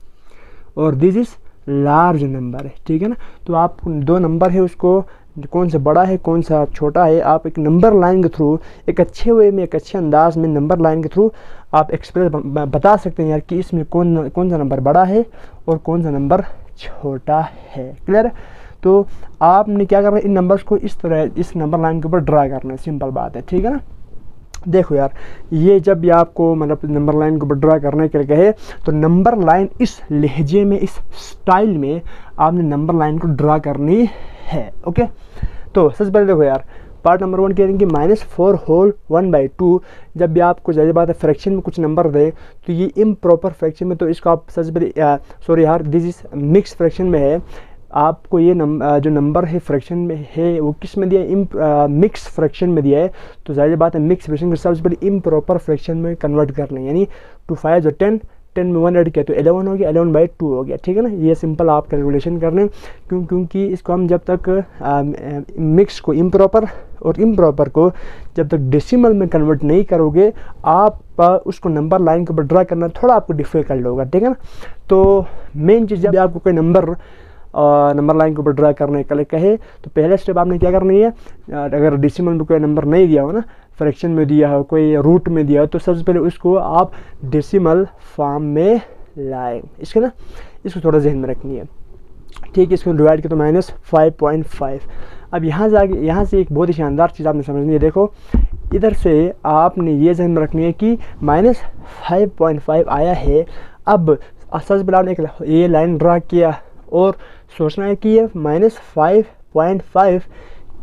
S1: और दिस इज़ लार्ज नंबर है, ठीक है ना। तो आप 2 नंबर है, उसको कौन सा बड़ा है कौन सा छोटा है, आप एक नंबर लाइन के थ्रू एक अच्छे वे में, एक अच्छे अंदाज में नंबर लाइन के थ्रू आप एक्सप्रेस बता सकते हैं यार कि इसमें कौन सा नंबर बड़ा है और कौन सा नंबर छोटा है। क्लियर है। तो आपने क्या करना है, इन नंबर्स को इस तरह इस नंबर लाइन के ऊपर ड्रा करना है, सिंपल बात है, ठीक है ना। देखो यार, ये जब भी आपको मतलब नंबर लाइन को ड्रा करने के लिए कहे तो नंबर लाइन इस लहजे में, इस स्टाइल में आपने नंबर लाइन को ड्रा करनी है। ओके, तो सबसे पहले देखो यार, पार्ट नंबर 1 कह रहे हैं कि -4 होल 1/2। जब भी आपको जाहिर बात है फ्रैक्शन में कुछ नंबर दे तो ये इम्प्रॉपर फ्रैक्शन में, तो इसको आप सबसे पहले सॉरी यार, दिस इज मिक्स फ्रैक्शन में है, आपको ये जो नंबर है फ्रैक्शन में है वो किस में दिया है, मिक्स फ्रैक्शन में दिया है। तो जाहिर बात है मिक्स फ्रैक्शन को सबसे पहले इम्प्रॉपर फ्रैक्शन में कन्वर्ट कर लें, यानी 2 5 10, 10 में 1 ऐड किया तो 11 हो गया, 11/2 हो गया, ठीक है ना। ये सिंपल आप कैलकुलेशन कर लें, क्योंकि इसको हम जब तक मिक्स को इम्प्रॉपर और इम्प्रॉपर को जब तक डेसिमल में कन्वर्ट नहीं करोगे, आप उसको नंबर लाइन के ऊपर ड्रा करना थोड़ा आपको डिफिकल्ट होगा, ठीक है ना। तो मेन चीज़, जब आपको कोई नंबर नंबर लाइन के ऊपर ड्रा करने के लिए कहे तो पहला स्टेप आपने क्या करनी है, अगर डेसिमल में कोई नंबर नहीं दिया हो ना, फ्रैक्शन में दिया हो, कोई रूट में दिया हो, तो सबसे पहले उसको आप डेसिमल फॉर्म में लाएं। इसके ना इसको थोड़ा जहन में रखनी है, ठीक है। इसको डिवाइड किया तो -5.5। अब यहाँ से एक बहुत ही शानदार चीज़ आपने समझनी है। देखो इधर से आपने ये जहन में रखनी है कि -5.5 आया है। अब सबसे पहले आपने एक ये लाइन ड्रा किया और सोचना है कि ये -5.5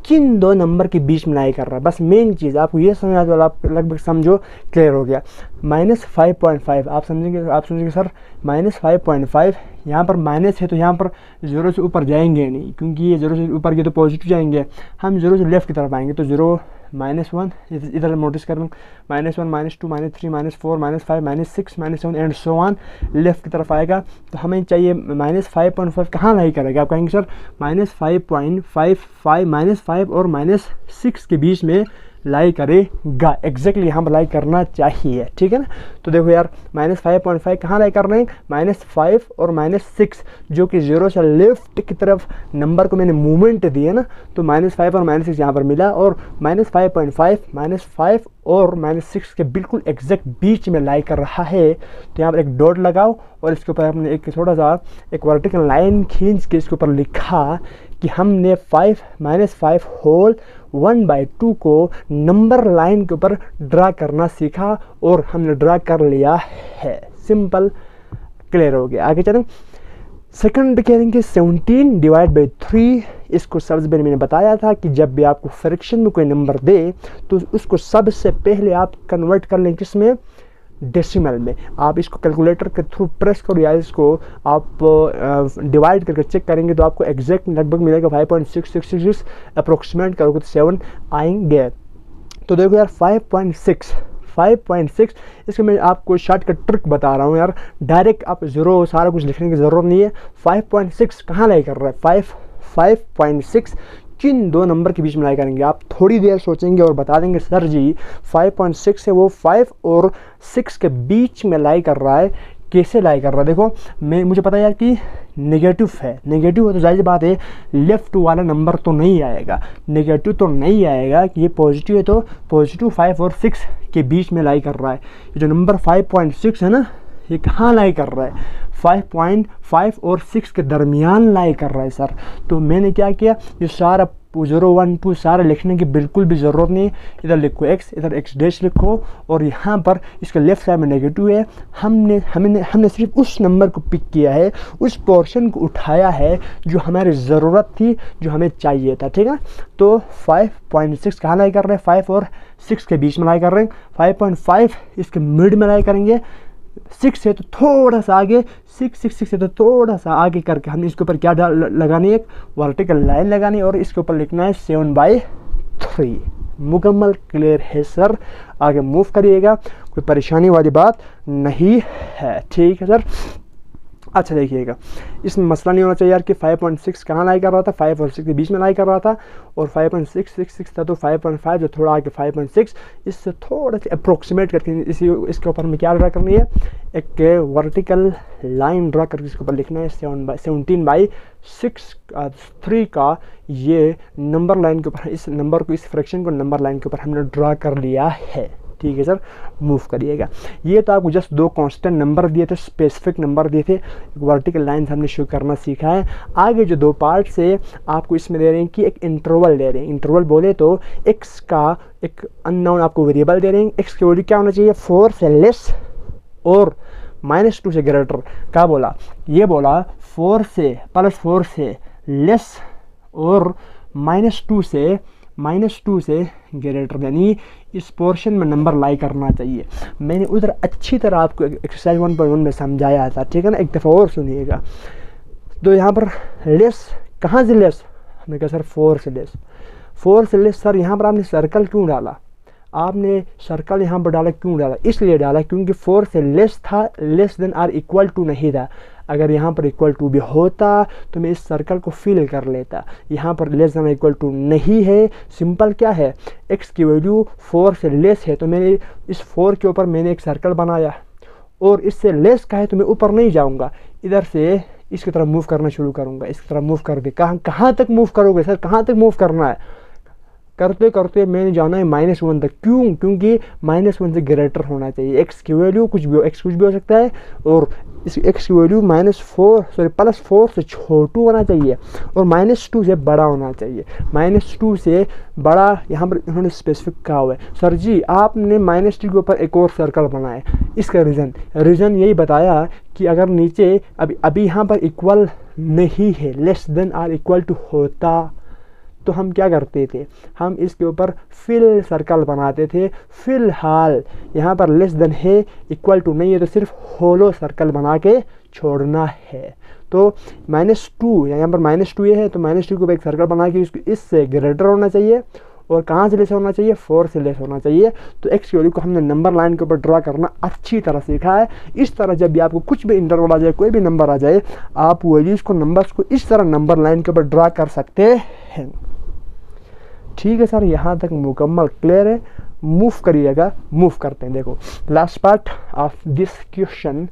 S1: किन दो नंबर के बीच में लाई कर रहा है। बस मेन चीज़ आपको ये समझ आ जाए, आप लगभग समझो क्लियर हो गया। -5.5 आप समझेंगे सर -5.5 यहाँ पर माइनस है तो यहाँ पर 0 से ऊपर जाएंगे नहीं, क्योंकि ये 0 से ऊपर गए तो पॉजिटिव जाएंगे, हम 0 से लेफ्ट की तरफ आएंगे तो 0 -1 इधर नोटिस करें, -1 -2 -3 -4 -5 -6 -7 एंड सो ऑन लेफ्ट की तरफ आएगा। तो हमें चाहिए -5.5 कहाँ लाई करेगा। आप कहेंगे सर -5.5 -5 और -6 के बीच में लाई करेगा, एग्जैक्टली यहाँ पर लाई करना चाहिए, ठीक है ना। तो देखो यार -5.5 कहाँ लाई कर रहे हैं, -5 और -6 जो कि 0 से लेफ्ट की तरफ नंबर को मैंने मूवमेंट दी है ना, तो -5 और -6 यहाँ पर मिला और -5.5 -5 और -6 के बिल्कुल एग्जैक्ट बीच में लाई कर रहा है। तो यहाँ पर एक डॉट लगाओ और इसके ऊपर हमने एक थोड़ा सा एक वर्टिकल लाइन खींच के इसके ऊपर लिखा कि हमने 5 होल 1/2 को नंबर लाइन के ऊपर ड्रा करना सीखा और हमने ड्रा कर लिया है। सिंपल, क्लियर हो गया। आगे चलें, सेकंड कहेंगे 17 / 3। इसको सबसे पहले मैंने बताया था कि जब भी आपको फ्रैक्शन में कोई नंबर दे तो उसको सबसे पहले आप कन्वर्ट कर लें किसमें, डेसिमल में। आप इसको कैलकुलेटर के थ्रू प्रेस करो या इसको आप डिवाइड करके चेक करेंगे तो आपको एग्जैक्ट लगभग मिलेगा 5.666 अप्रोक्सीमेट करोगे तो 7 आएंगे। तो देखो यार 5.6 इसके मैं आपको शॉर्टकट ट्रिक बता रहा हूँ यार, डायरेक्ट आप 0 सारा कुछ लिखने की ज़रूरत नहीं है। 5.6 कहाँ लाई कर रहा है, 5.6 किन दो नंबर के बीच में लाई करेंगे। आप थोड़ी देर सोचेंगे और बता देंगे सर जी 5.6 है वो 5 और 6 के बीच में लाई कर रहा है, कैसे लाई कर रहा है। देखो मुझे पता है यार कि नेगेटिव है तो जाहिर सी बात है लेफ्ट वाला नंबर तो नहीं आएगा, नेगेटिव तो नहीं आएगा कि ये पॉजिटिव है तो पॉजिटिव 5 और 6 के बीच में लाई कर रहा है। ये जो नंबर 5.6 है ना, ये कहाँ लाई कर रहा है, 5.5 और 6 के दरमियान लाई कर रहा है सर। तो मैंने क्या किया, ये सारा 0 1 2 सारा लिखने की बिल्कुल भी ज़रूरत नहीं। इधर लिखो x, इधर x डैश लिखो और यहाँ पर इसके लेफ्ट साइड में नेगेटिव है। हमने सिर्फ उस नंबर को पिक किया है, उस पोर्शन को उठाया है जो हमारी ज़रूरत थी, जो हमें चाहिए था, ठीक है। तो 5.6 कहाँ लाई कर रहे हैं, 5 और 6 के बीच में लाई कर रहे हैं। 5.5 इसके मिड में लाई करेंगे, 6 है तो थोड़ा सा आगे, 6 है तो थोड़ा सा आगे करके हमने इसके ऊपर क्या लगानी है, एक वर्टिकल लाइन लगानी है और इसके ऊपर लिखना है 7/3। मुकम्मल क्लियर है सर, आगे मूव करिएगा, कोई परेशानी वाली बात नहीं है, ठीक है सर। अच्छा देखिएगा, इसमें मसला नहीं होना चाहिए यार कि 5.6 कहाँ लाई कर रहा था, 5 और 6 के बीच में लाई कर रहा था और 5.666 था तो 5.5 जो थोड़ा आगे 5.6 इससे थोड़ा सा अप्रोक्सीमेट करके इसके ऊपर हमें क्या ड्रा करनी है, एक वर्टिकल लाइन ड्रा करके इसके ऊपर लिखना है 17/6 का ये नंबर लाइन के ऊपर, इस नंबर को, इस फ्रैक्शन को नंबर लाइन के ऊपर हमने ड्रा कर लिया है, ठीक है सर। मूव करिएगा। ये तो आपको जस्ट 2 कांस्टेंट नंबर दिए थे, स्पेसिफिक नंबर दिए थे, वर्टिकल लाइन हमने शो करना सीखा है। आगे जो 2 पार्ट से आपको इसमें दे रहे हैं कि एक इंटरवल दे रहे हैं। इंटरवल बोले तो x का एक अननोन आपको वेरिएबल दे रहे हैं, x की वैल्यू क्या होना चाहिए, 4 से लेस और -2 से ग्रेटर। क्या बोला, ये बोला 4 से +4 से लेस और -2 से ग्रेटर, यानी इस पोर्शन में नंबर लाई करना चाहिए। मैंने उधर अच्छी तरह आपको एक्सरसाइज 1.1 में समझाया था, ठीक है ना, एक दफ़ा और सुनिएगा। तो यहाँ पर लेस, कहाँ से लेस, हमने कहा सर 4 से लेस। 4 से लेस सर, यहाँ पर आपने सर्कल क्यों डाला, आपने सर्कल यहाँ पर डाला, क्यों डाला, इसलिए डाला क्योंकि 4 से लेस था, less than or equal to नहीं था। अगर यहाँ पर इक्वल टू भी होता तो मैं इस सर्कल को फिल कर लेता। यहाँ पर लेस देन इक्वल टू नहीं है, सिंपल क्या है, x की वैल्यू 4 से लेस है तो मैंने इस 4 के ऊपर मैंने एक सर्कल बनाया और इससे लेस का है तो मैं ऊपर नहीं जाऊँगा, इधर से इसकी तरफ मूव करना शुरू करूँगा, इसकी तरफ मूव करके कहाँ तक मूव करोगे सर, कहाँ तक मूव करना है? करते करते मैंने जाना है -1 तक। क्यों? क्योंकि -1 से ग्रेटर होना चाहिए। एक्स की वैल्यू कुछ भी हो सकता है, और इस एक्स की वैल्यू +4 से छोटू होना चाहिए और -2 से बड़ा होना चाहिए। -2 से बड़ा यहाँ पर इन्होंने स्पेसिफिक कहा हुआ है। सर जी आपने -2 के ऊपर एक और सर्कल बनाया, इसका रीज़न यही बताया कि अगर नीचे अभी यहाँ पर इक्वल नहीं है, less than or equal to होता तो हम क्या करते थे, हम इसके ऊपर फिल सर्कल बनाते थे। फिलहाल यहाँ पर लेस देन है, इक्वल टू नहीं है, तो सिर्फ होलो सर्कल बना के छोड़ना है। तो -2 यहाँ पर -2 ये है, तो -2 के ऊपर एक सर्कल बना के इससे ग्रेटर होना चाहिए, और कहाँ से लेस होना चाहिए, 4 से लेस होना चाहिए। तो एक्स की वैल्यू को हमने नंबर लाइन के ऊपर ड्रा करना अच्छी तरह सीखा है। इस तरह जब भी आपको कुछ भी इंटरवल आ जाए, कोई भी नंबर आ जाए, आप वैल्यूज़ को, नंबर्स को इस तरह नंबर लाइन के ऊपर ड्रा कर सकते हैं। ठीक है सर, यहाँ तक मुकम्मल क्लियर है। मूव करिएगा, मूव करते हैं। देखो last part of this question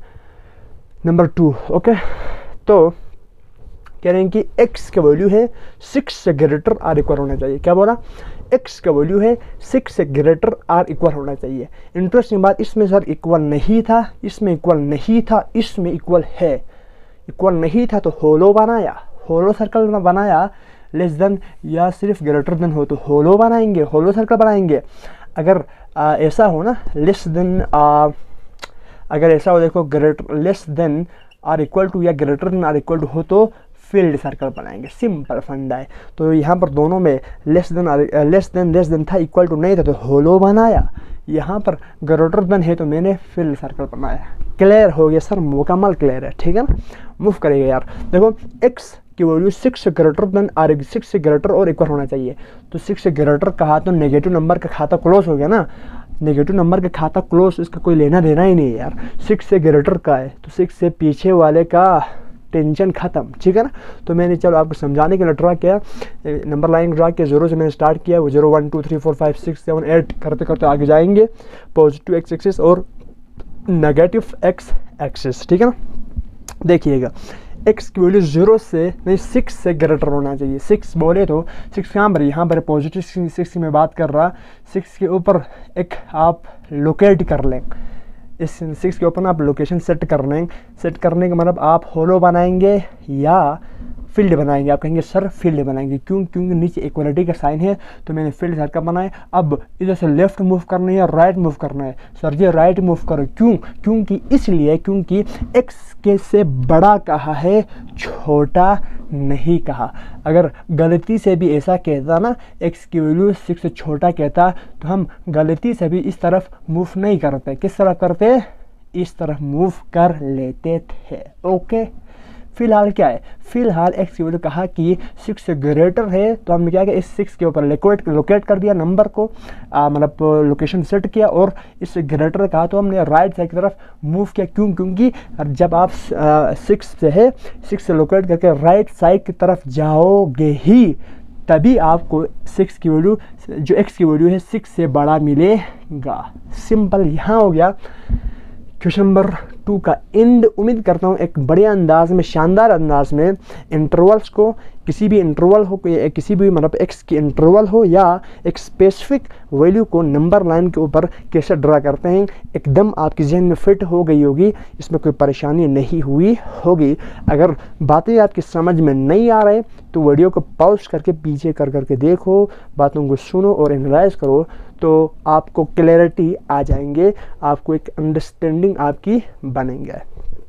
S1: number 2। Okay, तो कह रहे हैं कि x का वैल्यू है 6 से ग्रेटर आर इक्वल होना चाहिए। क्या बोला? x का वैल्यू है 6 से ग्रेटर आर इक्वल होना चाहिए। इंटरेस्टिंग बात, इसमें सर इक्वल नहीं था, इसमें इक्वल नहीं था, इसमें इक्वल है। इक्वल नहीं था तो होलो बनाया, होलो सर्कल बनाया। लेस देन या सिर्फ ग्रेटर देन हो तो होलो बनाएंगे, होलो सर्कल बनाएंगे। अगर ऐसा हो ना, लेस देन अगर ऐसा हो, देखो greater less than or equal to या greater than or equal to हो तो फील्ड सर्कल बनाएंगे। सिंपल फंडा है। तो यहाँ पर दोनों में लेस देन था, इक्वल टू नहीं था तो होलो बनाया। यहाँ पर ग्रेटर देन है तो मैंने फील्ड सर्कल बनाया। क्लियर हो गया सर, मुकम्मल क्लियर है। ठीक है ना, मूव करेगा यार। देखो एक्स की वैल्यू 6 से ग्रेटर देन आर, 6 से ग्रेटर और इक्वल होना चाहिए। तो 6 से ग्रेटर कहा तो नेगेटिव नंबर का खाता क्लोज हो गया ना, नेगेटिव नंबर का खाता क्लोज, इसका कोई लेना देना ही नहीं है यार। 6 से ग्रेटर का है तो 6 से पीछे वाले का टेंशन ख़त्म। ठीक है ना, तो मैंने चलो आपको समझाने के लिए ड्रा किया, नंबर लाइन ड्रा किया। 0 से मैंने स्टार्ट किया, वो 0 1 2 3 4 5 6 7 8 करते करते आगे जाएंगे। पॉजिटिव एक्स एक्सिस और नेगेटिव एक्स एक्सिस। ठीक है ना, देखिएगा एक्स की वैल्यू 0 से नहीं 6 से ग्रेटर होना चाहिए। 6 बोले तो 6 कहाँ पर, यहाँ पर पॉजिटिव 6 की मैं बात कर रहा। 6 के ऊपर एक आप लोकेट कर लें, इस 6 के ऊपर ना आप लोकेशन सेट कर लें। सेट करने का मतलब आप होलो बनाएंगे या फील्ड बनाएंगे। आप कहेंगे सर फील्ड बनाएंगे, क्यों? क्योंकि नीचे इक्वलिटी का साइन है तो मैंने फील्ड सर्कल बनाया। अब इधर से लेफ्ट मूव करना है या राइट मूव करना है? सर जी राइट मूव करो। क्यों? क्योंकि इसलिए क्योंकि एक्स के से बड़ा कहा है, छोटा नहीं कहा। अगर गलती से भी ऐसा कहता ना, एक्स की वैल्यू 6 से छोटा कहता, तो हम गलती से भी इस तरफ मूव नहीं करते। किस तरफ करते? इस तरफ मूव कर लेते थे। ओके, फिलहाल क्या है? फिलहाल एक्स की वैल्यू कहा कि 6 से ग्रेटर है, तो हमने क्या किया, इस 6 के ऊपर लोकेट कर दिया नंबर को, मतलब लोकेशन सेट किया, और इससे ग्रेटर कहा तो हमने राइट साइड की तरफ मूव किया। क्यों? क्योंकि जब आप 6 से है, 6 से लोकेट करके राइट साइड की तरफ जाओगे ही तभी आपको 6 की वैल्यू, जो एक्स की वैल्यू है 6 से बड़ा मिलेगा। सिंपल। यहाँ हो गया क्वेश्चन नंबर 2 का एंड। उम्मीद करता हूँ एक बढ़िया अंदाज में, शानदार अंदाज में इंटरवल्स को, किसी भी इंटरवल हो, किसी भी मतलब एक्स की इंटरवल हो या एक स्पेसिफिक वैल्यू को नंबर लाइन के ऊपर कैसे ड्रा करते हैं, एकदम आपकी जहन में फिट हो गई होगी। इसमें कोई परेशानी नहीं हुई होगी। अगर बातें आपकी समझ में नहीं आ रहे तो वीडियो को पॉज करके पीछे कर करके देखो, बातों को सुनो और एनालाइज करो, तो आपको क्लैरिटी आ जाएंगे, आपको एक अंडरस्टैंडिंग आपकी बनेंगे।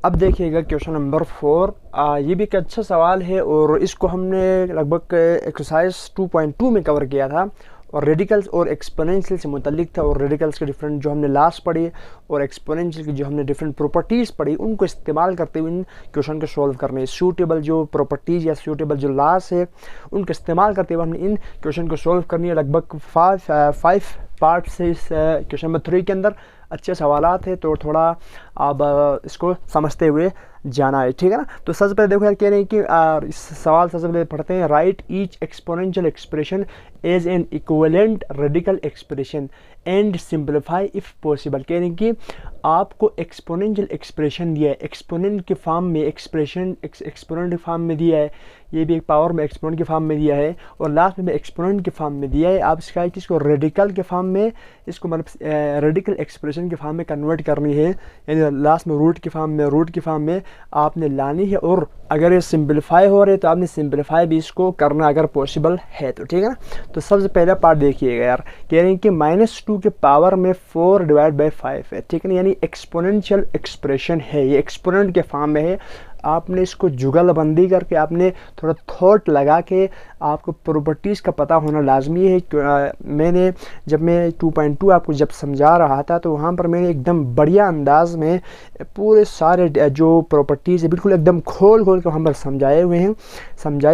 S1: अब देखिएगा क्वेश्चन नंबर 4। ये भी एक अच्छा सवाल है और इसको हमने लगभग एक्सरसाइज 2.2 में कवर किया था, और रेडिकल्स और एक्सपोनेंशियल से मुतल्लिक था। और रेडिकल्स के डिफरेंट जो हमने लास्ट पढ़ी और एक्सपोनेंशियल की जो हमने डिफरेंट प्रॉपर्टीज़ पढ़ी, उनको इस्तेमाल करते हुए इन क्वेश्चन को सॉल्व करने, सूटेबल जो प्रॉपर्टीज़ या सूटेबल जो लॉस है उनको इस्तेमाल करते हुए हमने इन क्वेश्चन को सॉल्व करनी है। लगभग 5 पार्ट से इस क्वेश्चन नंबर 3 के अंदर अच्छे सवालात है, तो थोड़ा आप इसको समझते हुए जाना है, ठीक है ना। तो सबसे पहले देखो यार कह रहे हैं कि इस सवाल सबसे पहले पढ़ते हैं, write each exponential expression as an equivalent radical expression and simplify if possible. कह रहे हैं कि आपको एक्सपोनेंशियल एक्सप्रेशन दिया है, एक्सपोनेंट के फॉर्म में एक्सप्रेशन एक्सपोनेंट के फॉर्म में दिया है, ये भी एक पावर में एक्सपोनेंट के फॉर्म में दिया है, और लास्ट में एक्सपोनेंट के फॉर्म में दिया है। आप इसका इसको रेडिकल के फॉर्म में, इसको मतलब रेडिकल एक्सप्रेशन के फॉर्म में कन्वर्ट करनी है, यानी लास्ट में रूट के फॉर्म में आपने लानी है। और अगर ये सिंपलीफाई हो रहे तो आपने सिंपलीफाई भी इसको करना अगर पॉसिबल है तो, ठीक है ना। तो सबसे पहला पार्ट देखिएगा यार, कह रहे हैं कि -2 के पावर में 4 डिवाइड बाई 5 है, ठीक है ना, यानी एक्सपोनेंशियल एक्सप्रेशन है, ये एक्सपोनेंट के फॉर्म में है। आपने इसको जुगलबंदी करके, आपने थोड़ा थॉट लगा के आपको प्रॉपर्टीज़ का पता होना लाजमी है। मैंने जब मैं 2.2 आपको जब समझा रहा था तो वहाँ पर मैंने एकदम बढ़िया अंदाज में पूरे सारे जो प्रॉपर्टीज़ है बिल्कुल एकदम खोल के वहाँ पर समझाया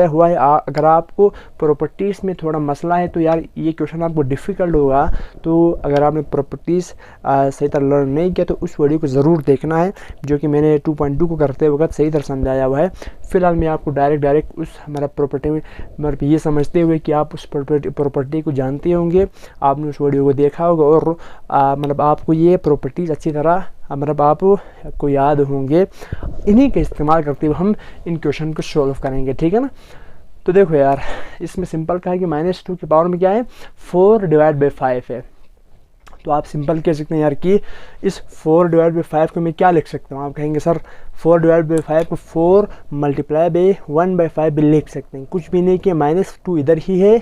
S1: हुआ है। अगर आपको प्रॉपर्टीज़ में थोड़ा मसला है तो यार ये क्वेश्चन आपको डिफ़िकल्ट होगा, तो अगर आपने प्रॉपर्टीज़ सही तरह लर्न नहीं किया तो उस वीडियो को ज़रूर देखना है, जो कि मैंने 2.2 को करते वक्त सही तरह समझाया हुआ है। फिलहाल मैं आपको डायरेक्ट उस हमारा प्रॉपर्टी में मतलब ये समझते हुए कि आप उस प्रॉपर्टी को जानते होंगे, आपने उस वीडियो को देखा होगा, और मतलब आपको ये प्रॉपर्टीज़ अच्छी तरह मतलब आपको याद होंगे। इन्हीं का इस्तेमाल करते हुए हम इन क्वेश्चन को सॉल्व करेंगे, ठीक है ना। तो देखो यार, इसमें सिंपल कहा है कि -2 की पावर में क्या है, 4 डिवाइड बाई 5 है। तो आप सिंपल कह सकते हैं यार कि इस 4 डिवाइड बाई 5 को मैं क्या लिख सकता हूँ। आप कहेंगे सर 4 डिवाइड बाई 5 को 4 मल्टीप्लाई बाई 1/5 भी लिख सकते हैं, कुछ भी नहीं किया, -2 इधर ही है,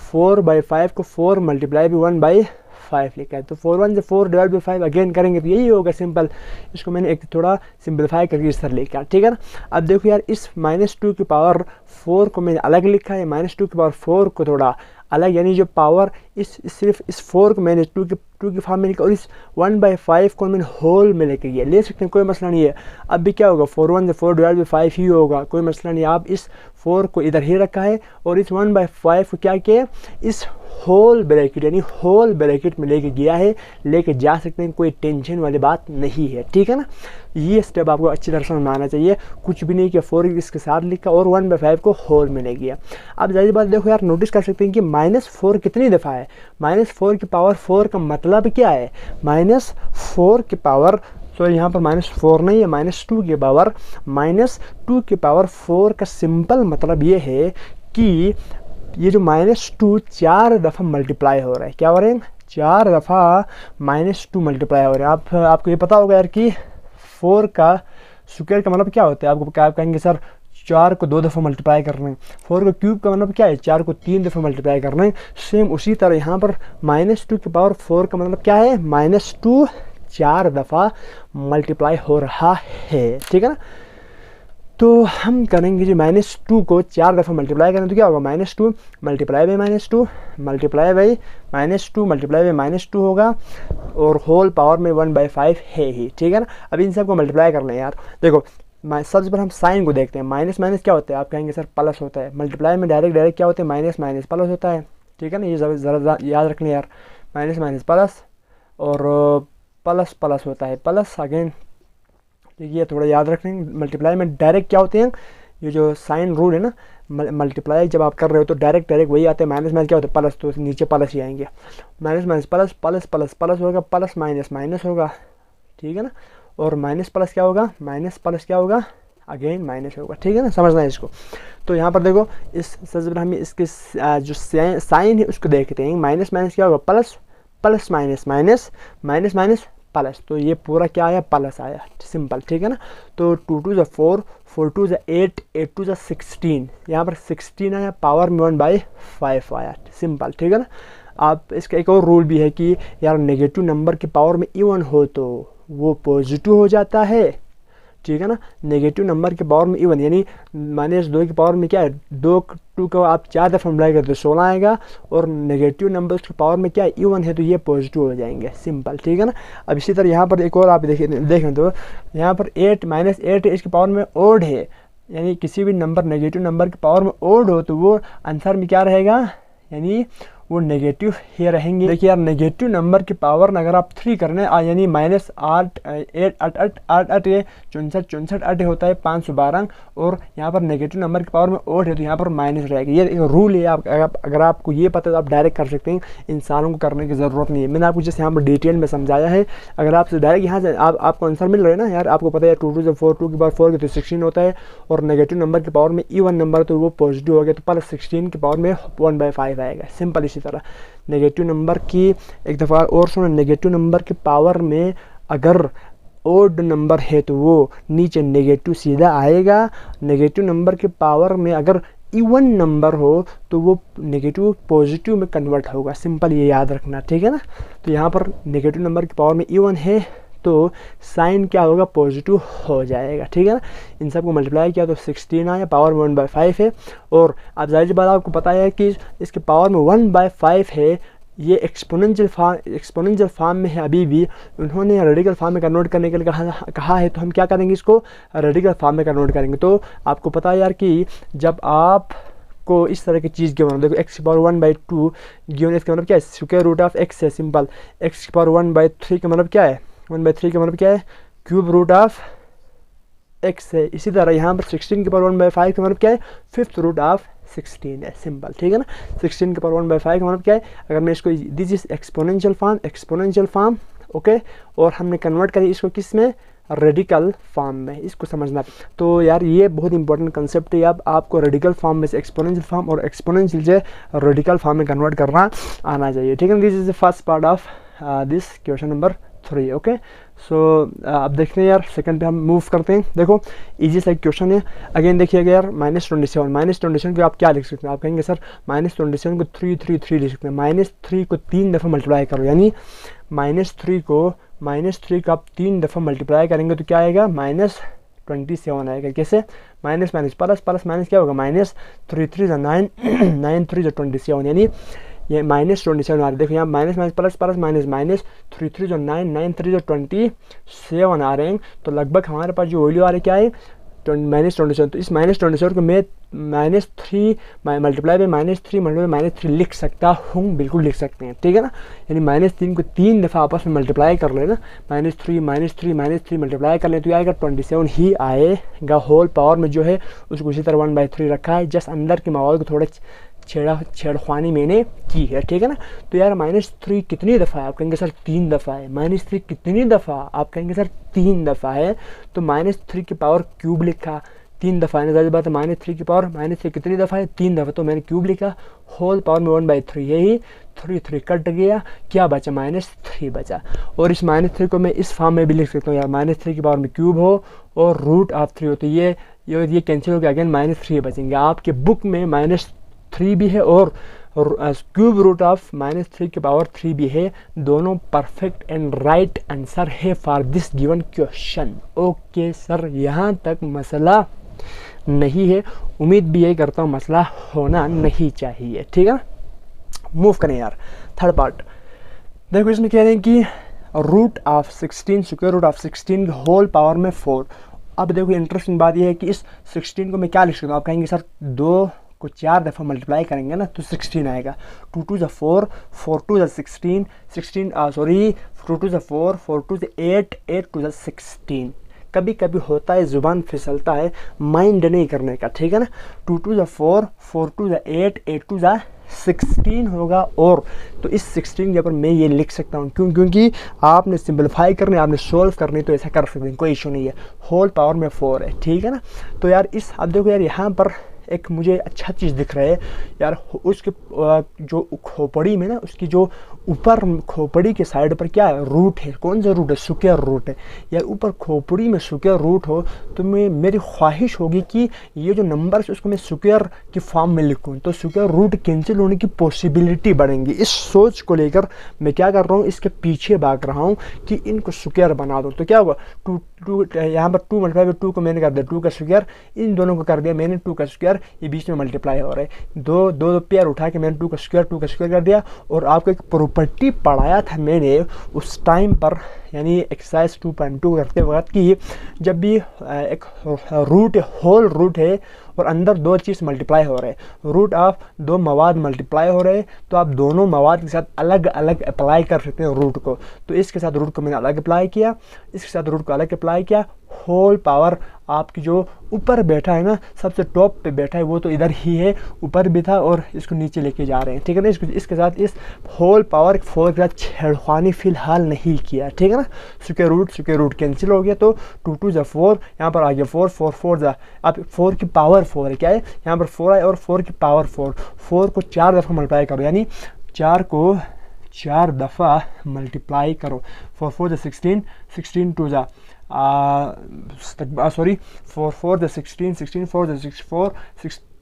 S1: 4/5 को 4 मल्टीप्लाई बाई 1/5 लिखा है। तो 4 1 से 4 डिवाइड बाई 5 अगेन करेंगे तो यही होगा सिंपल। इसको मैंने एक थोड़ा सिंपलीफाई करके इस तरह लिखा, ठीक है ना। अब देखो यार, इस -2 की पावर 4 को मैंने अलग लिखा है, -2 की पावर 4 को थोड़ा अलग, यानी जो पावर सिर्फ इस 4 को मैंने 2 की फॉर्म में लिखा, और इस 1/5 को मैंने होल में लेके गया, ले सकते हैं, कोई मसला नहीं है। अब भी क्या होगा, 4 1 से 4 डिवाइड बाई 5 ही होगा, कोई मसला नहीं। आप इस 4 को इधर ही रखा है और इस 1/5 को क्या किया, इस होल ब्रैकेट यानी होल ब्रैकेट में लेके गया है, लेके जा सकते हैं, कोई टेंशन वाली बात नहीं है, ठीक है ना। ये स्टेप आपको अच्छी तरह समझ में आना चाहिए, कुछ भी नहीं किया, 4 इसके साथ लिखा और 1/5 को होल में ले गया। अब जाहिर बात देखो यार, नोटिस कर सकते हैं कि -4 कितनी दफ़ा है, -4 की पावर 4 का मतलब क्या है, -4 की पावर, तो यहाँ पर -4 नहीं है, -2 की पावर, -2 की पावर 4 का सिंपल मतलब ये है कि ये जो -2 4 दफ़ा मल्टीप्लाई हो रहा है, क्या हो रहे हैं, 4 दफ़ा -2 मल्टीप्लाई हो रहे हैं। आपको ये पता होगा यार कि 4 का स्क्वायर का मतलब क्या होता है, आपको क्या कहेंगे सर 4 को 2 दफ़ा मल्टीप्लाई करना है, 4 का क्यूब का मतलब क्या है, 4 को 3 दफ़ा मल्टीप्लाई करना है। सेम उसी तरह यहाँ पर -2 की पावर 4 का मतलब क्या है, -2 4 दफ़ा मल्टीप्लाई हो रहा है, ठीक है ना। तो हम करेंगे जी -2 को 4 दफ़ा मल्टीप्लाई करें तो क्या होगा, -2 multiply by -2 multiply by -2 multiply by -2 होगा, और होल पावर में 1/5 है ही, ठीक है ना। अब इन सब को मल्टीप्लाई कर लें यार। देखो सबसे पहले हम साइन को देखते हैं, माइनस माइनस क्या होता है, आप कहेंगे सर प्लस होता है, मल्टीप्लाई में डायरेक्ट क्या होता है, माइनस माइनस प्लस होता है, ठीक है ना। ये ज़रा याद रख लें यार, माइनस माइनस प्लस, और प्लस प्लस होता है प्लस अगेन, ये थोड़ा याद रख लें। मल्टीप्लाई में डायरेक्ट क्या होते हैं, ये जो साइन रूल है ना, मल्टीप्लाई जब आप कर रहे हो तो डायरेक्ट वही आते हैं, माइनस माइनस क्या होता है प्लस, तो नीचे प्लस ही आएंगे, minus minus plus, plus plus plus होगा, प्लस माइनस माइनस होगा, ठीक है ना, और माइनस प्लस क्या होगा, माइनस प्लस क्या होगा, अगेन माइनस होगा, ठीक है ना, समझना है इसको। तो यहाँ पर देखो इस सबसे हम इसके जो साइन है उसको देखते हैं, माइनस माइनस क्या होगा, plus, plus minus minus, minus minus plus, तो ये पूरा क्या आया, प्लस आया, सिंपल, ठीक है ना। तो 2 2 = 4, 4 2 = 8, 8 2 = 16, यहाँ पर 16 आया, पावर में 1/5 आया, सिंपल, ठीक है ना। आप इसका एक और रूल भी है कि यार नेगेटिव नंबर की पावर में इवन हो तो वो पॉजिटिव हो जाता है, ठीक है ना। नेगेटिव नंबर के पावर में इवन यानी -2 की पावर में क्या है, 2 को आप 4 दफ़ा मल्टीप्लाई करते हो 16 आएगा, और नेगेटिव नंबर की पावर में क्या है, इवन है, तो ये पॉजिटिव हो जाएंगे, सिंपल, ठीक है ना। अब इसी तरह यहाँ पर एक और आप देखें तो यहाँ पर 8 -8 इसकी पावर में ओड है, यानी किसी भी नंबर नेगेटिव नंबर की पावर में ओड हो तो वो आंसर में क्या रहेगा, यानी वो नेगेटिव ही रहेंगे। देखिए यार, नेगेटिव नंबर की पावर में अगर आप 3 करने यानी माइनस 8 8 8 8 8 8 ये 64 8 होता है 512, और यहाँ पर नेगेटिव नंबर की पावर में 8 है तो यहाँ पर माइनस रहेगी। ये एक रूल है, अगर आपको ये पता है तो आप डायरेक्ट कर सकते हैं, इंसानों को करने की ज़रूरत नहीं है। मैंने आपको जैसे यहाँ पर डिटेल में समझाया है। अगर आपसे डायरेक्ट यहाँ से आपको आंसर मिल रहा है ना यार, आपको पता है 2 2 से 4, 2 की पावर 4 तो 16 होता है, और नेगेटिव नंबर की पावर में इवन नंबर तो वो पॉजिटिव हो गया, तो प्लस 16 की पावर में 1/5 आएगा। सिंपल इसी तरह नेगेटिव नंबर की एक दफ़ा और सुनो, नेगेटिव नंबर की पावर में अगर ओड नंबर है तो वो नीचे नेगेटिव सीधा आएगा। नेगेटिव नंबर की पावर में अगर इवन नंबर हो तो वो नेगेटिव पॉजिटिव में कन्वर्ट होगा। सिंपल ये याद रखना, ठीक है ना। तो यहाँ पर नेगेटिव नंबर की पावर में इवन है तो साइन क्या होगा, पॉजिटिव हो जाएगा, ठीक है ना। इन सबको मल्टीप्लाई किया तो 16 आया, पावर में 1/5 है। और अब जाहिर सी बात आपको पता है कि इसके पावर में 1/5 है, ये एक्सपोनेंशियल फॉर्म में है अभी भी। उन्होंने रेडिकल फॉर्म में कन्वर्ट करने के लिए कहा है, तो हम क्या करेंगे, इसको रेडिकल फॉर्म में कन्वर्ट करेंगे। तो आपको पता है यार कि जब आप को इस तरह की चीज़ गिवन, देखो x की पावर 1/2 गिवन, इसका मतलब क्या है, स्क्वायर रूट ऑफ x है। सिंपल x की पावर 1/3 का मतलब क्या है, 1/3 का मतलब क्या है, क्यूब रूट ऑफ x है। इसी तरह यहाँ पर 16 की पावर 1/5 का मतलब क्या है, फिफ्थ रूट ऑफ 16 है। सिंपल, ठीक है ना। 16 की पावर 1/5 का मतलब क्या है, अगर मैं इसको this is exponential form okay, और हमने कन्वर्ट करी इसको किस में, रेडिकल फॉर्म में, इसको समझना। तो यार ये बहुत इंपॉर्टेंट कंसेप्ट है। अब आपको रेडिकल फॉर्म में से एक्सपोनेंशियल फॉर्म और एक्सपोनेंशियल से रेडिकल फॉर्म में कन्वर्ट करना आना चाहिए, ठीक है। This is the first part of this question number 3 okay. So अब देखते हैं यार, सेकंड पे हम मूव करते हैं। देखो इजी सा क्वेश्चन है। अगेन देखिएगा यार, -27 को आप क्या लिख सकते हैं, आप कहेंगे सर -27 को 3 3 3 लिख सकते हैं। -3 को 3 दफ़ा मल्टीप्लाई करो, यानी -3 को आप 3 दफ़ा मल्टीप्लाई करेंगे तो क्या आएगा, -27 आएगा। कैसे, minus minus plus plus minus क्या होगा, -3 3 9 9 3 27, यानी ये -27 आ रहा है। देखो यहाँ minus minus plus plus minus minus 3 3 9 9 3 27 आ रहे हैं। तो लगभग हमारे पास जो वैल्यू आ रही है क्या है, -27। तो इस -27 को मैं -3 मल्टीप्लाई बाई -3 लिख सकता हूँ, बिल्कुल लिख सकते हैं, ठीक है ना। यानी -3 को 3 दफ़ा आपस में मल्टीप्लाई कर लेना, -3 मल्टीप्लाई कर ले तो आएगा 27 ही आएगा। होल पावर में जो है उसको उसी तरह 1/3 रखा है, जस्ट अंदर के माहौल को थोड़ा छेड़खानी मैंने की है, ठीक है ना। तो यार -3 कितनी दफ़ा है, आप कहेंगे सर 3 दफ़ा है। -3 कितनी दफ़ा, आप कहेंगे सर 3 दफ़ा है। तो -3 की पावर क्यूब लिखा, 3 दफ़ा है ना, ज़्यादा बात है। -3 की पावर -3 कितनी दफ़ा है, 3 दफ़ा, तो मैंने क्यूब लिखा। होल पावर में 1/3, यही 3 कट गया, क्या बचा, -3 बचा। और इस -3 को मैं इस फॉर्म में भी लिख सकता हूँ यार, -3 की पावर में क्यूब हो और √3 हो, तो ये कैंसिल हो गया, अगेन -3 बचेंगे। आपके बुक में -3 भी है और क्यूब रूट ऑफ -3 की पावर 3 भी है। दोनों परफेक्ट एंड राइट आंसर है for this given question. Okay sir, यहाँ तक मसला नहीं है, उम्मीद भी यही करता हूँ मसला होना नहीं चाहिए, ठीक है ना। मूव करें यार, थर्ड पार्ट। देखो इसमें कह रहे हैं कि square root of 16 whole power में 4। अब देखो इंटरेस्टिंग बात यह है कि इस 16 को मैं क्या लिख सकता हूँ, आप कहेंगे सर 2 को 4 दफ़ा मल्टीप्लाई करेंगे ना तो 16 आएगा। 2 2 ज़ा 4, 4 2 ज़ा 16, 2 2 ज़ा 4, 4 2 ज़ा 8, 8 2 ज़ा 16। कभी कभी होता है, ज़ुबान फिसलता है, माइंड नहीं करने का, ठीक है ना। 2 2 ज़ा 4, 4 2 ज़ा 8, 8 2 ज़ा 16 होगा। और तो इस 16 के ऊपर मैं ये लिख सकता हूँ, क्योंकि आपने सिंपलीफाई करने, आपने सोल्व करने, तो ऐसा कर सकते हैं, कोई इशू नहीं है। होल पावर में 4 है, ठीक है ना। तो यार अब देखो यार, यहाँ पर एक मुझे अच्छा चीज़ दिख रहा है यार, उसके जो खोपड़ी में ना, उसकी जो ऊपर खोपड़ी के साइड पर क्या है, रूट है। कौन सा रूट है, स्क्वायर रूट है। यार ऊपर खोपड़ी में स्क्वायर रूट हो तो मेरी ख्वाहिश होगी कि ये जो नंबर है उसको मैं स्क्वायर की फॉर्म में लिखूँ, तो स्क्वायर रूट कैंसिल होने की पॉसिबिलिटी बढ़ेंगी। इस सोच को लेकर मैं क्या कर रहा हूँ, इसके पीछे भाग रहा हूँ कि इनको स्क्वायर बना दो। तो क्या होगा, 2 यहाँ पर 2 मल्टीप्लाई 2 को मैंने कर दिया 2 का स्क्वायर, इन दोनों को कर दिया मैंने 2 का स्क्वायर, ये बीच में मल्टीप्लाई हो रहा है। दो पेयर उठा के मैंने 2 का स्क्वायर कर दिया। और आपको एक प्रॉपर्टी पढ़ाया था मैंने उस टाइम पर, यानी एक्सरसाइज 2.2 करते वक्त कि जब भी एक रूट होल रूट है और अंदर दो चीज़ मल्टीप्लाई हो रहे हैं, रूट ऑफ दो मवाद मल्टीप्लाई हो रहे हैं, तो आप दोनों मवाद के साथ अलग अलग अप्लाई कर सकते हैं रूट को। तो इसके साथ रूट को मैंने अलग अप्लाई किया, इसके साथ रूट को अलग अप्लाई किया। होल पावर आपकी जो ऊपर बैठा है ना, सबसे टॉप पे बैठा है, वो तो इधर ही है, ऊपर भी था और इसको नीचे लेके जा रहे हैं, ठीक है ना। इसके साथ इस होल पावर 4 के साथ छेड़खानी फिलहाल नहीं किया, ठीक है ना। स्क्वायर रूट कैंसिल हो गया, तो 2 2 4, यहाँ पर आ गया 4 4 4 जा, अब 4 की पावर 4 है, क्या है यहाँ पर 4 है और 4 की पावर 4 को 4 दफ़ा मल्टीप्लाई करो, यानी 4 को 4 दफ़ा मल्टीप्लाई करो। 4 4 जा 16, 16 2 जा सॉरी 4 4 जा 16, 16 4 जा 64,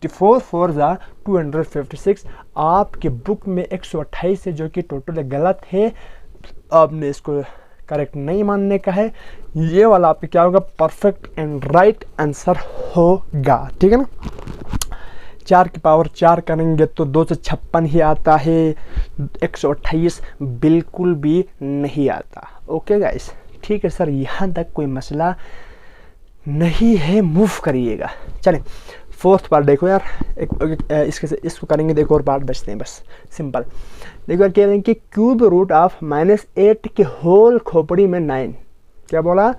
S1: 64 4 जा 256। आपके बुक में 128 है, जो कि टोटल गलत है, आपने इसको करेक्ट नहीं मानने का है। ये वाला आपका क्या होगा, परफेक्ट एंड राइट आंसर होगा, ठीक है ना। 4 की पावर 4 करेंगे तो 2 से 56 ही आता है, 128 बिल्कुल भी नहीं आता। ओके गाइस, ठीक है सर, यहाँ तक कोई मसला नहीं है, मूव करिएगा। चलें फोर्थ पार्ट देखो यार, इसको करेंगे, देखो और पार्ट बचते हैं बस, सिंपल। देखो यार, कह रहे हैं कि क्यूब रूट ऑफ -8 के होल खोपड़ी में 9, क्या बोला,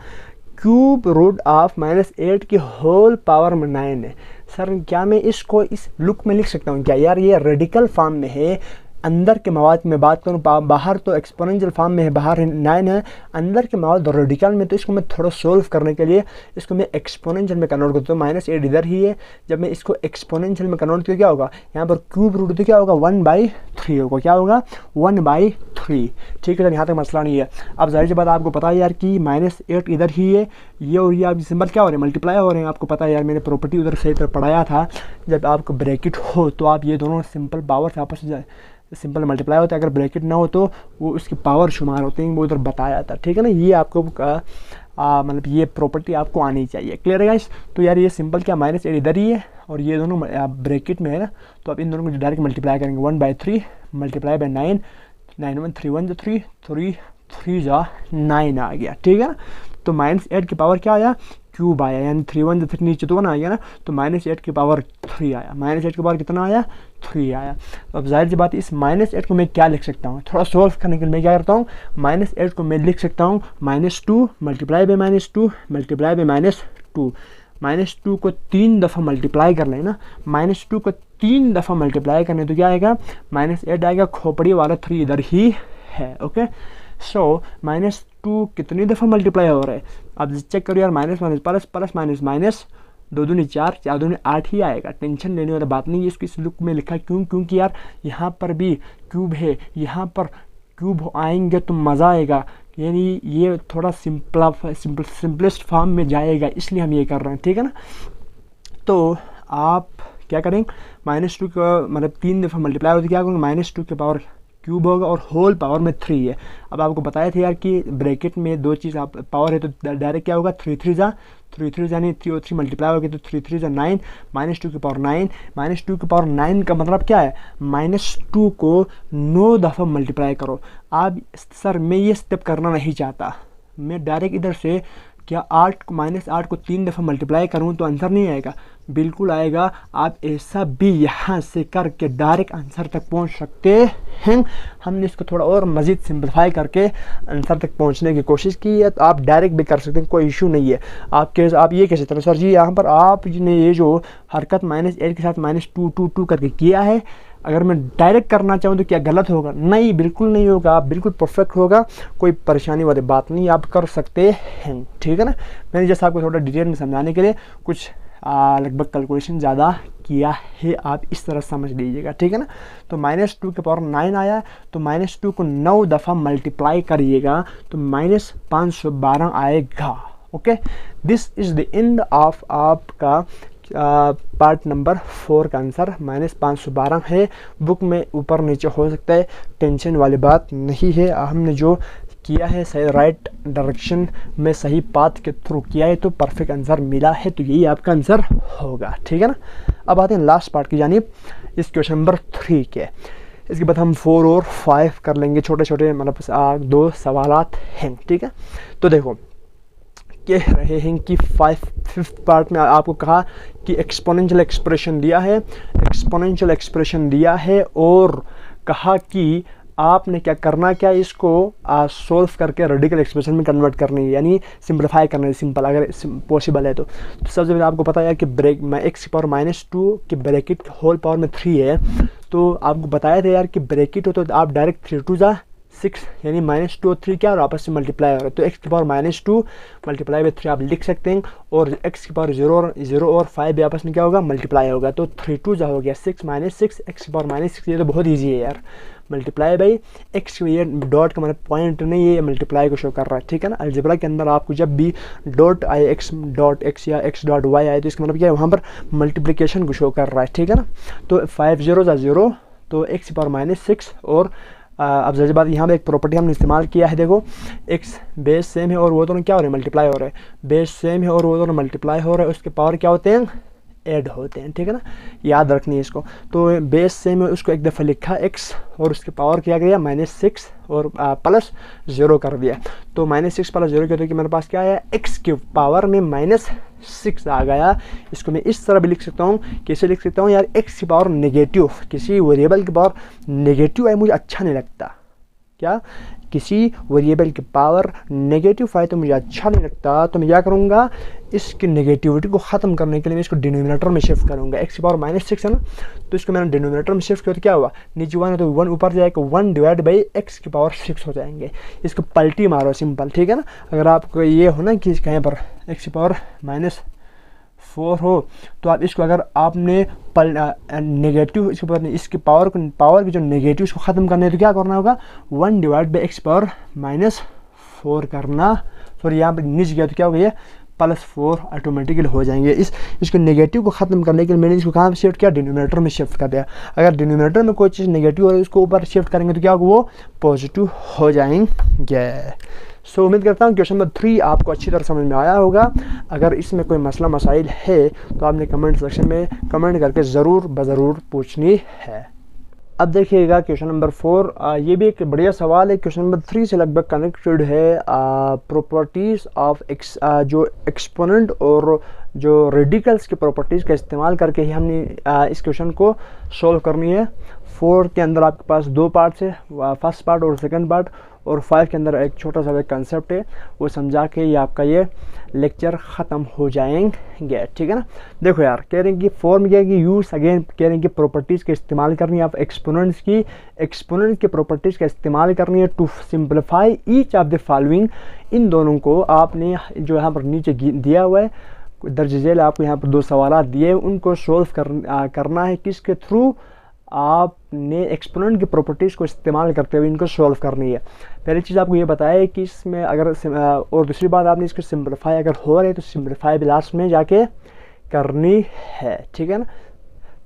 S1: क्यूब रूट ऑफ -8 की होल पावर में 9 है। सर क्या मैं इसको इस लुक में लिख सकता हूँ क्या? यार ये रेडिकल फॉर्म में है, अंदर के मवाद में बात करूँ, बाहर तो एक्सपोनेंशियल फॉर्म में है, बाहर 9 है, अंदर के मवाद रेडिकल में। तो इसको मैं थोड़ा सोल्व करने के लिए इसको मैं एक्सपोनेंशियल में कन्वर्ट करता हूँ। -8 इधर ही है, जब मैं इसको एक्सपोनेंशियल में कन्वर्ट किया क्या होगा, यहाँ पर क्यूब रूट तो क्या होगा 1/3 होगा, क्या होगा 1/3, ठीक है। यहाँ तक मसला नहीं है। अब जाहिर सी बात आपको पता है यार कि -8 इधर ही है, ये और ये आप सिंबल क्या हो रहे हैं, मल्टीप्लाई हो रहे हैं। आपको पता है यार, मैंने प्रॉपर्टी उधर सही तरह पढ़ाया था, जब आपको ब्रैकेट हो तो आप ये दोनों सिंपल पावर से आपस में सिंपल मल्टीप्लाई होता है, अगर ब्रैकेट ना हो तो वो उसकी पावर शुमार होते हैं, वो उधर बताया था, ठीक है ना। ये आपको मतलब ये प्रॉपर्टी आपको आनी चाहिए, क्लियर है गाइस। तो यार ये सिंपल क्या, -8 इधर ही है और ये दोनों ब्रैकेट में है ना, तो आप इन दोनों को डायरेक्ट मल्टीप्लाई करेंगे, 1/3 मल्टीप्लाई बाय 9, 9 1 3 1 3 3 3 जा 9 आ गया, ठीक है ना। तो -8 की पावर क्या आया, क्यूब आया, यानी 3 1 3 नीचे तो 1 आ गया ना, तो -8 की पावर 3 आया, -8 की पावर कितना आया, 3 आया। तो अब जाहिर सी बात है, इस -8 को मैं क्या लिख सकता हूँ, थोड़ा सोल्व करने के लिए मैं क्या करता हूँ, -8 को मैं लिख सकता हूँ -2 मल्टीप्लाई बाय -2 मल्टीप्लाई बाय -2। -2 को 3 दफ़ा मल्टीप्लाई कर लेना, -2 को 3 दफ़ा मल्टीप्लाई करने तो क्या आएगा, -8 आएगा, खोपड़ी वाला 3 इधर ही है, ओके। सो -2 कितनी दफ़ा मल्टीप्लाई हो रहा है, आप चेक करो यार, minus minus plus plus minus minus, 2 दूनी 4 4 दूनी 8 ही आएगा, टेंशन लेने वाली बात नहीं है। इसको इस लुक में लिखा क्यों, क्योंकि यार यहाँ पर भी क्यूब है, यहाँ पर क्यूब आएंगे तो मज़ा आएगा, यानी ये थोड़ा सिंपलेस्ट फॉर्म में जाएगा, इसलिए हम ये कर रहे हैं, ठीक है ना। तो आप क्या करेंगे, -2 का मतलब 3 दफ़ा मल्टीप्लाई होती, क्या करेंगे, -2 के पावर क्यूब होगा और होल पावर में 3 है। अब आपको बताया था यार कि ब्रैकेट में 2 चीज़ आप पावर है, तो डायरेक्ट क्या होगा, 3 3 जा 3 3 यानी 3 और 3 मल्टीप्लाई हो गया, तो 3 3 जा 9, -2 की पावर 9, -2 की पावर 9 का मतलब क्या है, -2 को 9 दफ़ा मल्टीप्लाई करो। आप सर मैं ये स्टेप करना नहीं चाहता, मैं डायरेक्ट इधर से क्या -8 को 3 दफ़ा मल्टीप्लाई करूँ तो आंसर नहीं आएगा, बिल्कुल आएगा। आप ऐसा भी यहाँ से करके डायरेक्ट आंसर तक पहुँच सकते हैं। हमने इसको थोड़ा और मज़ीद सिंपलीफाई करके आंसर तक पहुँचने की कोशिश की है, तो आप डायरेक्ट भी कर सकते हैं, कोई इशू नहीं है। आप ये कैसे तरह सर जी, यहाँ पर आपने ये जो हरकत -8 के साथ -2 2 2 करके किया है, अगर मैं डायरेक्ट करना चाहूँ तो क्या गलत होगा, नहीं बिल्कुल नहीं होगा, आप बिल्कुल परफेक्ट होगा, कोई परेशानी वाली बात नहीं, आप कर सकते हैं, ठीक है ना। मैंने जैसा आपको थोड़ा डिटेल में समझाने के लिए कुछ लगभग कैलकुलेशन ज़्यादा किया है, आप इस तरह समझ लीजिएगा, ठीक है ना। तो -2 के पावर 9 आया, तो -2 को 9 दफ़ा मल्टीप्लाई करिएगा तो -512 आएगा, okay. This is the end of आपका पार्ट नंबर 4 का आंसर -512 है। बुक में ऊपर नीचे हो सकता है, टेंशन वाली बात नहीं है। हमने जो किया है सही राइट डायरेक्शन में सही पाथ के थ्रू किया है, तो परफेक्ट आंसर मिला है, तो यही आपका आंसर होगा, ठीक है ना। अब आते हैं लास्ट पार्ट की जानिब, इस क्वेश्चन नंबर 3 के। इसके बाद हम 4 और 5 कर लेंगे, छोटे छोटे मतलब 2 सवालात हैं, ठीक है। तो देखो कह रहे हैं कि फिफ्थ पार्ट में आपको कहा कि एक्सपोनेंशियल एक्सप्रेशन दिया है, एक्सपोनेंशियल एक्सप्रेशन दिया है और कहा कि आपने क्या करना, क्या इसको सोल्व करके रेडिकल एक्सप्रेशन में कन्वर्ट करनी है, यानी सिंप्लीफाई करना है, सिंपल अगर पॉसिबल है तो सबसे पहले आपको पता है कि एक्स की पावर -2 की ब्रैकेट होल पावर में 3 है। तो आपको बताया था यार कि ब्रैकेट हो तो आप डायरेक्ट 3 2 जा 6 यानी -2 और 3 क्या और आपस में मल्टीप्लाई हो रहा है, तो x की पावर -2 मल्टीप्लाई बाई 3 आप लिख सकते हैं और x की पावर 0 और 5 भी आपस में क्या होगा, मल्टीप्लाई होगा। तो 3 2 जा हो गया 6 -6 x की पावर -6, ये तो बहुत ईजी है यार, मल्टीप्लाई बाई x, ये डॉट का मतलब पॉइंट नहीं, ये मल्टीप्लाई को शो कर रहा है, ठीक है ना। अलजेब्रा के अंदर आपको जब भी डॉट आए x डॉट x या x डॉट y आए तो इसका मतलब क्या है, वहाँ पर मल्टीप्लिकेशन को शो कर रहा है, ठीक है ना। तो 5 0 जा 0, तो x की पावर -6 और अब जैसे बात यहाँ पे एक प्रॉपर्टी हमने इस्तेमाल किया है, देखो x बेस सेम है और वो दोनों क्या हो रहे हैं, मल्टीप्लाई हो रहे हैं, बेस सेम है और वो दोनों मल्टीप्लाई हो रहे हैं, उसके पावर क्या होते हैं, ऐड होते हैं, ठीक है ना, याद रखनी है इसको। तो बेस सेम है, उसको एक दफ़ा लिखा x और उसके पावर किया गया -6 और प्लस 0 कर दिया, तो -6 प्लस 0 कहते हैं कि मेरे पास क्या आया, x की पावर में -6 आ गया। इसको मैं इस तरह भी लिख सकता हूँ, कैसे लिख सकता हूँ यार, x की पावर नेगेटिव, किसी वेरिएबल की पावर नेगेटिव है मुझे अच्छा नहीं लगता, क्या किसी वेरिएबल की पावर नेगेटिव है तो मुझे अच्छा नहीं लगता, तो मैं क्या करूँगा, इसकी नेगेटिविटी को ख़त्म करने के लिए मैं इसको डिनोमिनेटर में शिफ्ट करूँगा। x की पावर -6 है ना, तो इसको मैंने डिनोमिनेटर में शिफ्ट किया तो क्या हुआ, नीचे 1 है तो 1 ऊपर जाएगा, 1 डिवाइड बाई x की पावर 6 हो जाएंगे। इसको पलटी मारो सिंपल, ठीक है ना। अगर आपको ये हो ना कि कहीं पर x की पावर -4 हो तो आप इसको अगर आपने नेगेटिव इसकी पावर की जो नेगेटिव इसको ख़त्म करना है तो क्या करना होगा, 1 डिवाइड बाई x पावर -4 करना, सॉरी यहाँ पर नीचे गया तो क्या हो गया, +4 ऑटोमेटिकली हो जाएंगे। इसको नेगेटिव को ख़त्म करने के लिए मैंने इसको कहाँ पे शिफ्ट किया, डिनोमिनेटर में शिफ्ट कर दिया। अगर डिनोमिनेटर में कोई चीज़ नेगेटिव हो इसको ऊपर शिफ्ट करेंगे तो क्या होगा, वो पॉजिटिव हो जाएंगे। सो उम्मीद करता हूँ क्वेश्चन नंबर 3 आपको अच्छी तरह समझ में आया होगा। अगर इसमें कोई मसला मसाइल है तो आपने कमेंट सेक्शन में कमेंट करके ज़रूर पूछनी है। अब देखिएगा क्वेश्चन नंबर 4, ये भी एक बढ़िया सवाल है, क्वेश्चन नंबर 3 से लगभग कनेक्टेड है। प्रॉपर्टीज़ ऑफ जो एक्सपोनेंट और जो रेडिकल्स की प्रॉपर्टीज़ का इस्तेमाल करके ही हमने इस क्वेश्चन को सॉल्व करनी है। 4 के अंदर आपके पास 2 पार्ट्स है, फर्स्ट पार्ट और सेकंड पार्ट, और 5 के अंदर एक छोटा सा कंसेप्ट है, वो समझा के ये आपका ये लेक्चर ख़त्म हो जाएंगे, ठीक है ना। देखो यार कह रहे हैं कि 4 में क्या है कि यूज़ अगेन कह रहे हैं कि प्रॉपर्टीज़ का इस्तेमाल करनी है, आप एक्सपोनेंट्स की प्रॉपर्टीज़ का इस्तेमाल करनी है to simplify each of the following. इन दोनों को आपने जो यहाँ पर नीचे दिया हुआ है दर्ज झेल, आपको यहाँ पर 2 सवाल दिए, उनको सोल्व करना है, किसके थ्रू, आपने एक्सपोनेंट की प्रॉपर्टीज़ को इस्तेमाल करते हुए इनको सॉल्व करनी है। पहली चीज़ आपको ये बताया है कि इसमें अगर और दूसरी बात आपने इसको सिंप्लीफाई अगर हो रहे तो सिंप्लीफाई भी लास्ट में जाके करनी है, ठीक है ना।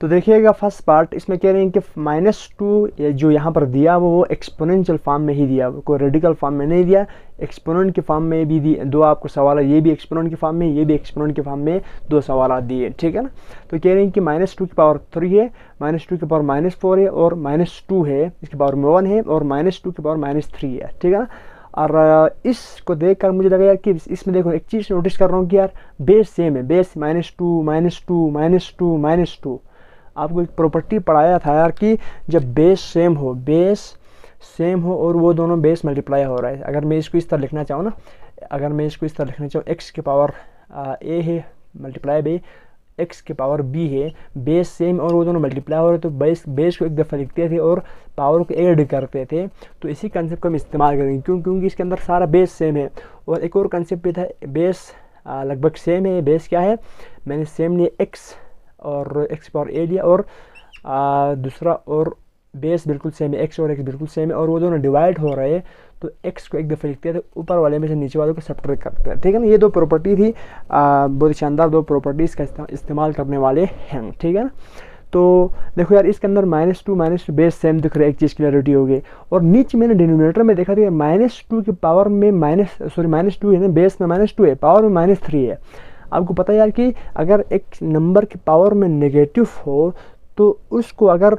S1: तो देखिएगा फर्स्ट पार्ट, इसमें कह रहे हैं कि -2 जो यहाँ पर दिया वो एक्सपोनेंशियल फॉर्म में ही दिया, कोई रेडिकल फॉर्म में नहीं दिया, एक्सपोनेंट के फॉर्म में भी दिए। 2 आपको सवाल, ये भी एक्सपोनेंट के फॉर्म में, ये भी एक्सपोनेंट के फॉर्म में 2 सवाल दिए, ठीक है ना। तो कह रहे हैं कि -2 की पावर 3 है, -2 की पावर -4 है और -2 है, इसकी पावर में 1 है और -2 की पावर -3 है, ठीक है ना। और इसको देखकर मुझे लगा यार कि इसमें देखो एक चीज़ नोटिस कर रहा हूँ कि यार बेस सेम है, बेस -2 आपको एक प्रॉपर्टी पढ़ाया था यार कि जब बेस सेम हो और वो दोनों बेस मल्टीप्लाई हो रहा है। अगर मैं इसको इस तरह लिखना चाहूँ ना, x की पावर a है मल्टीप्लाई बाई x की पावर b है, बेस सेम और वो दोनों मल्टीप्लाई हो रहे तो बेस को एक दफ़ा लिखते थे और पावर को ऐड करते थे। तो इसी कंसेप्ट को हम इस्तेमाल करेंगे क्योंकि इसके अंदर सारा बेस सेम है। और एक और कंसेप्ट भी था, बेस लगभग सेम है, बेस क्या है, मैंने सेम लिए x और x पावर a लिया और दूसरा और बेस बिल्कुल सेम है, x और x बिल्कुल सेम है और वो दोनों डिवाइड हो रहे हैं तो x को एक दफ़ा लिखते थे, ऊपर वाले में से नीचे वाले को सब्ट्रैक्ट करते हैं, ठीक है ना। ये 2 प्रॉपर्टी थी, बहुत शानदार 2 प्रॉपर्टीज़ का इस्तेमाल करने वाले हैं, ठीक है ना। तो देखो यार इसके अंदर -2 बेस सेम दिख रहा है, एक चीज़ क्लियरिटी हो गई। और नीचे मैंने डिनोमिनेटर में देखा था -2 की पावर में -2 है ना, बेस में -2 है, पावर में -3 है। आपको पता है यार कि अगर एक नंबर की पावर में नेगेटिव हो तो उसको अगर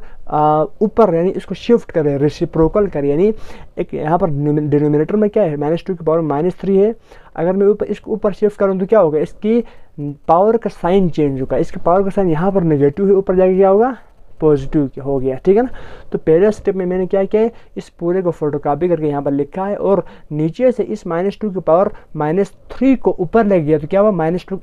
S1: ऊपर यानी इसको शिफ्ट करें, रेसिप्रोकल करें, यानी एक यहाँ पर डिनोमिनेटर में क्या है -2 की पावर -3 है, अगर मैं इसको ऊपर शिफ्ट करूँ तो क्या होगा, इसकी पावर का साइन चेंज होगा, इसके पावर का साइन यहाँ पर नेगेटिव है, ऊपर जाके क्या होगा पॉजिटिव हो गया, ठीक है ना। तो पहले स्टेप में मैंने क्या किया है, इस पूरे को फोटोकॉपी करके यहाँ पर लिखा है और नीचे से इस -2 की पावर -3 को ऊपर ले गया, तो क्या हुआ -2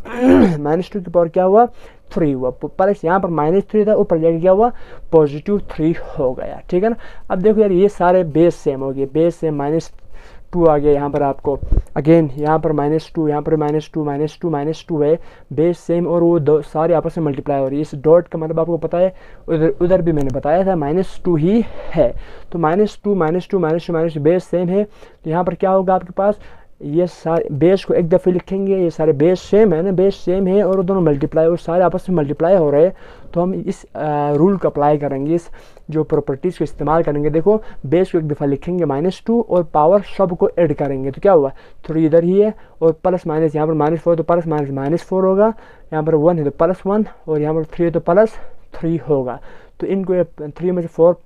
S1: की पावर क्या हुआ 3 हुआ, प्लस यहाँ पर -3 था, ऊपर जाके क्या हुआ +3 हो गया, ठीक है ना। अब देखो यार ये सारे बेस सेम हो गए, बेस सेम -2 आ गया यहाँ पर आपको, अगेन यहाँ पर -2, यहाँ पर -2 है, बेस सेम, और वो दो सारे आपस में मल्टीप्लाई हो रही है। इस डॉट का मतलब आपको पता है, उधर भी मैंने बताया था -2 ही है, तो -2 बेस सेम है, तो यहाँ पर क्या होगा आपके पास, ये सारे बेस को एक दफ़े लिखेंगे, ये सारे बेस सेम है ना, बेस सेम है और दोनों मल्टीप्लाई, और सारे आपस में मल्टीप्लाई हो रहे हैं, तो हम इस रूल को अप्लाई करेंगे, इस जो प्रॉपर्टीज़ को इस्तेमाल करेंगे। देखो बेस को एक दफ़ा लिखेंगे -2 और पावर सब को ऐड करेंगे, तो क्या हुआ 3 इधर ही है और प्लस माइनस, यहाँ पर -4 तो प्लस माइनस -4 होगा, यहाँ पर 1 है तो +1 और यहाँ पर 3 है तो +3 होगा। तो इनको 3 में से 4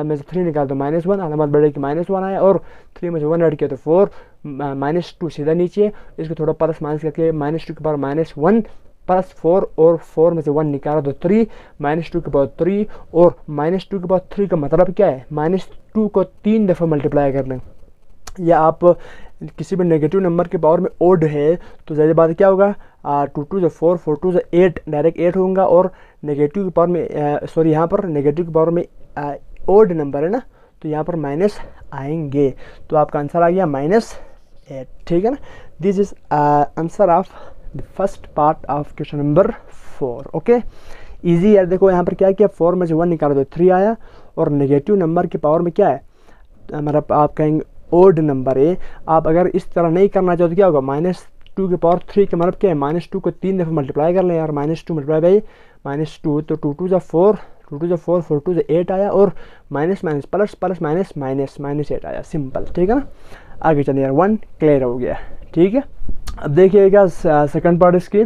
S1: में से 3 निकाल तो -1, अलामत बढ़े कि -1 आया, और 3 में से 1 ऐड किया तो 4, -2 सीधा नीचे, इसको थोड़ा प्लस माइनस करके -2 की पावर -1 +4 और 4 में से 1 निकाला तो 3, -2 की पावर 3, और -2 की पावर 3 का मतलब क्या है, -2 को 3 दफ़ा मल्टीप्लाई कर लें, या आप किसी भी नेगेटिव नंबर के पावर में ओड है तो ज़्यादा बात क्या होगा, 2 2 4 4 2 8 डायरेक्ट 8 होगा, और नेगेटिव की पावर में सॉरी यहाँ पर नेगेटिव की पावर में ओड नंबर है ना, तो यहाँ पर माइनस आएंगे, तो आपका आंसर आ गया -8, ठीक है ना। This is answer of the first part of question number 4। Okay, easy है। देखो यहाँ पर क्या किया, 4 में से 1 निकाला तो 3 आया, और नेगेटिव नंबर की पावर में क्या है, हमारा आप कहेंगे ओड नंबर है। आप अगर इस तरह नहीं करना चाहो तो क्या होगा, -2 की पावर 3 का मतलब क्या है, -2 को 3 दफ़ा मल्टीप्लाई कर लें यार, -2 मल्टीप्लाई बाई -2, तो 2 2 4 2 2 4 4 2 8 आया, और minus minus plus plus minus minus -8 आया, सिंपल, ठीक है ना। आगे चलिए यार, 1 क्लियर हो गया, ठीक है। अब देखिएगा सेकंड पार्ट इसकी,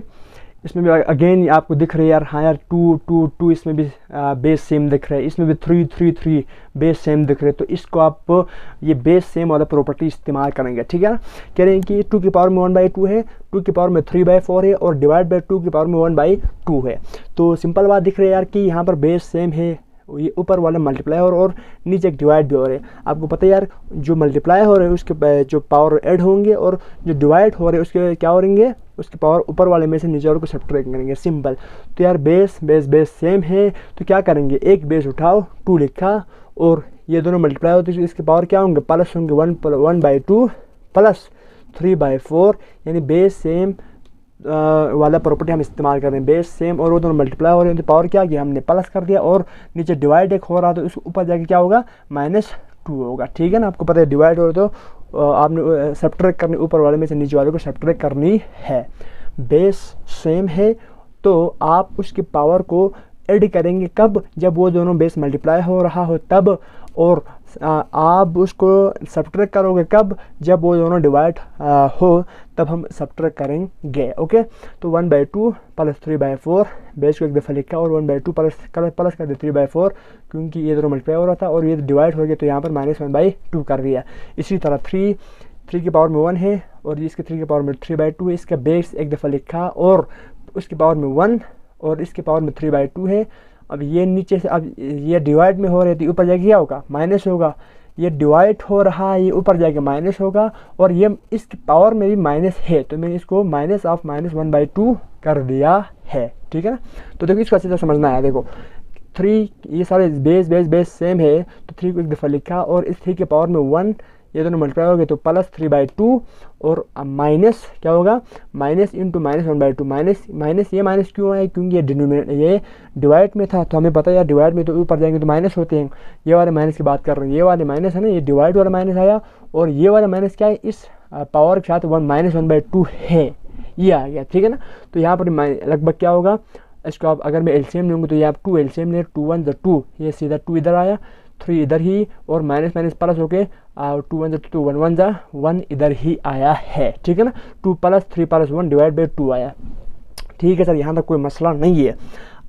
S1: इसमें भी अगेन आपको दिख रही है यार, हाँ यार 2 2 2 इसमें भी बेस सेम दिख रहा है, इसमें भी 3 3 3 बेस सेम दिख रहे हैं, तो इसको आप ये बेस सेम वाला प्रॉपर्टी इस्तेमाल करेंगे, ठीक है ना। कह रहे हैं कि 2 की पावर में 1/2 है, 2 की पावर में 3/4 है, और डिवाइड बाई 2 की पावर में 1/2 है। तो सिंपल बात दिख रही है यार कि यहाँ पर बेस सेम है, ये ऊपर वाला मल्टीप्लाई और नीचे एक डिवाइड भी हो रहे हैं। आपको पता है यार, जो मल्टीप्लाई हो रहे हैं उसके जो पावर ऐड होंगे, और जो डिवाइड हो रहे हैं उसके क्या हो रहेंगे, उसके पावर ऊपर वाले में से नीचे वाले को सब्ट्रैक्ट करेंगे, सिंपल। तो यार बेस बेस बेस सेम है, तो क्या करेंगे, एक बेस उठाओ, 2 लिखा, और ये दोनों मल्टीप्लाई होते हैं, इसके पावर क्या होंगे, प्लस होंगे, 1/2 प्लस 3/4, यानी बेस सेम वाला प्रॉपर्टी हम इस्तेमाल कर रहे हैं, बेस सेम, और वो दोनों मल्टीप्लाई हो रहे हैं, तो पावर क्या किया हमने, प्लस कर दिया, और नीचे डिवाइड एक हो रहा तो उसके ऊपर जाके क्या होगा, -2 होगा, ठीक है ना। आपको पता है डिवाइड हो तो आपने सब्ट्रैक्ट करनी, ऊपर वाले में से नीचे वाले को सब्ट्रैक्ट करनी है। बेस सेम है तो आप उसकी पावर को ऐड करेंगे कब, जब वो दोनों बेस मल्टीप्लाई हो रहा हो तब, और आप उसको सब्ट्रैक्ट करोगे कब, जब वो दोनों डिवाइड हो तब हम सब्ट्रैक्ट करेंगे। ओके, तो 1/2 प्लस 3/4 बेस को एक दफ़ा लिखा, और 1/2 प्लस कर दिया 3/4, क्योंकि ये दोनों मल्टीप्लाई हो रहा था और ये डिवाइड हो गया, तो यहाँ पर -1/2 कर दिया। इसी तरह 3 की पावर में 1 है, और इसके 3 की पावर में 3/2 है, इसका बेस एक दफ़ा लिखा, और उसकी पावर में 1, और इसके पावर में 3/2 है। अब ये नीचे से, अब ये डिवाइड में हो रही थी, ऊपर जाके क्या होगा, माइनस होगा, ये डिवाइड हो रहा है, ये ऊपर जाके माइनस होगा, और ये इसकी पावर में भी माइनस है, तो मैंने इसको -1/2 कर दिया है, ठीक है ना। तो देखो इसको अच्छे से समझना है। देखो 3, ये सारे बेस बेस बेस सेम है, तो 3 को एक दफ़ा लिखा, और इस 3 के पावर में 1, ये दोनों मल्टीप्लाई हो गए, तो प्लस 3/2, और माइनस क्या होगा, माइनस इंटू -1/2, माइनस ये माइनस क्यों है, क्योंकि ये डिनोमिनेटर ये डिवाइड में था, तो हमें पता है यार डिवाइड में तो ऊपर जाएंगे तो माइनस होते हैं, ये वाले माइनस की बात कर रहे हैं, ये वाले माइनस है ना, ये डिवाइड वाला माइनस आया, और ये वाला माइनस क्या है, इस पावर के साथ -1/2 है, ये आ गया, ठीक है ना। तो यहाँ पर लगभग क्या होगा, इसको आप अगर मैं एलसीएम लूँगी तो ये आप 2 एलसीएम ले, 2 1 2, ये सीधा 2 इधर आया, 3 इधर ही, और माइनस माइनस प्लस होके 2 1 2 1 1 1 इधर ही आया है, ठीक है ना। 2 प्लस 3 प्लस 1 डिवाइड बाई 2 आया, ठीक है सर, यहाँ तक कोई मसला नहीं है।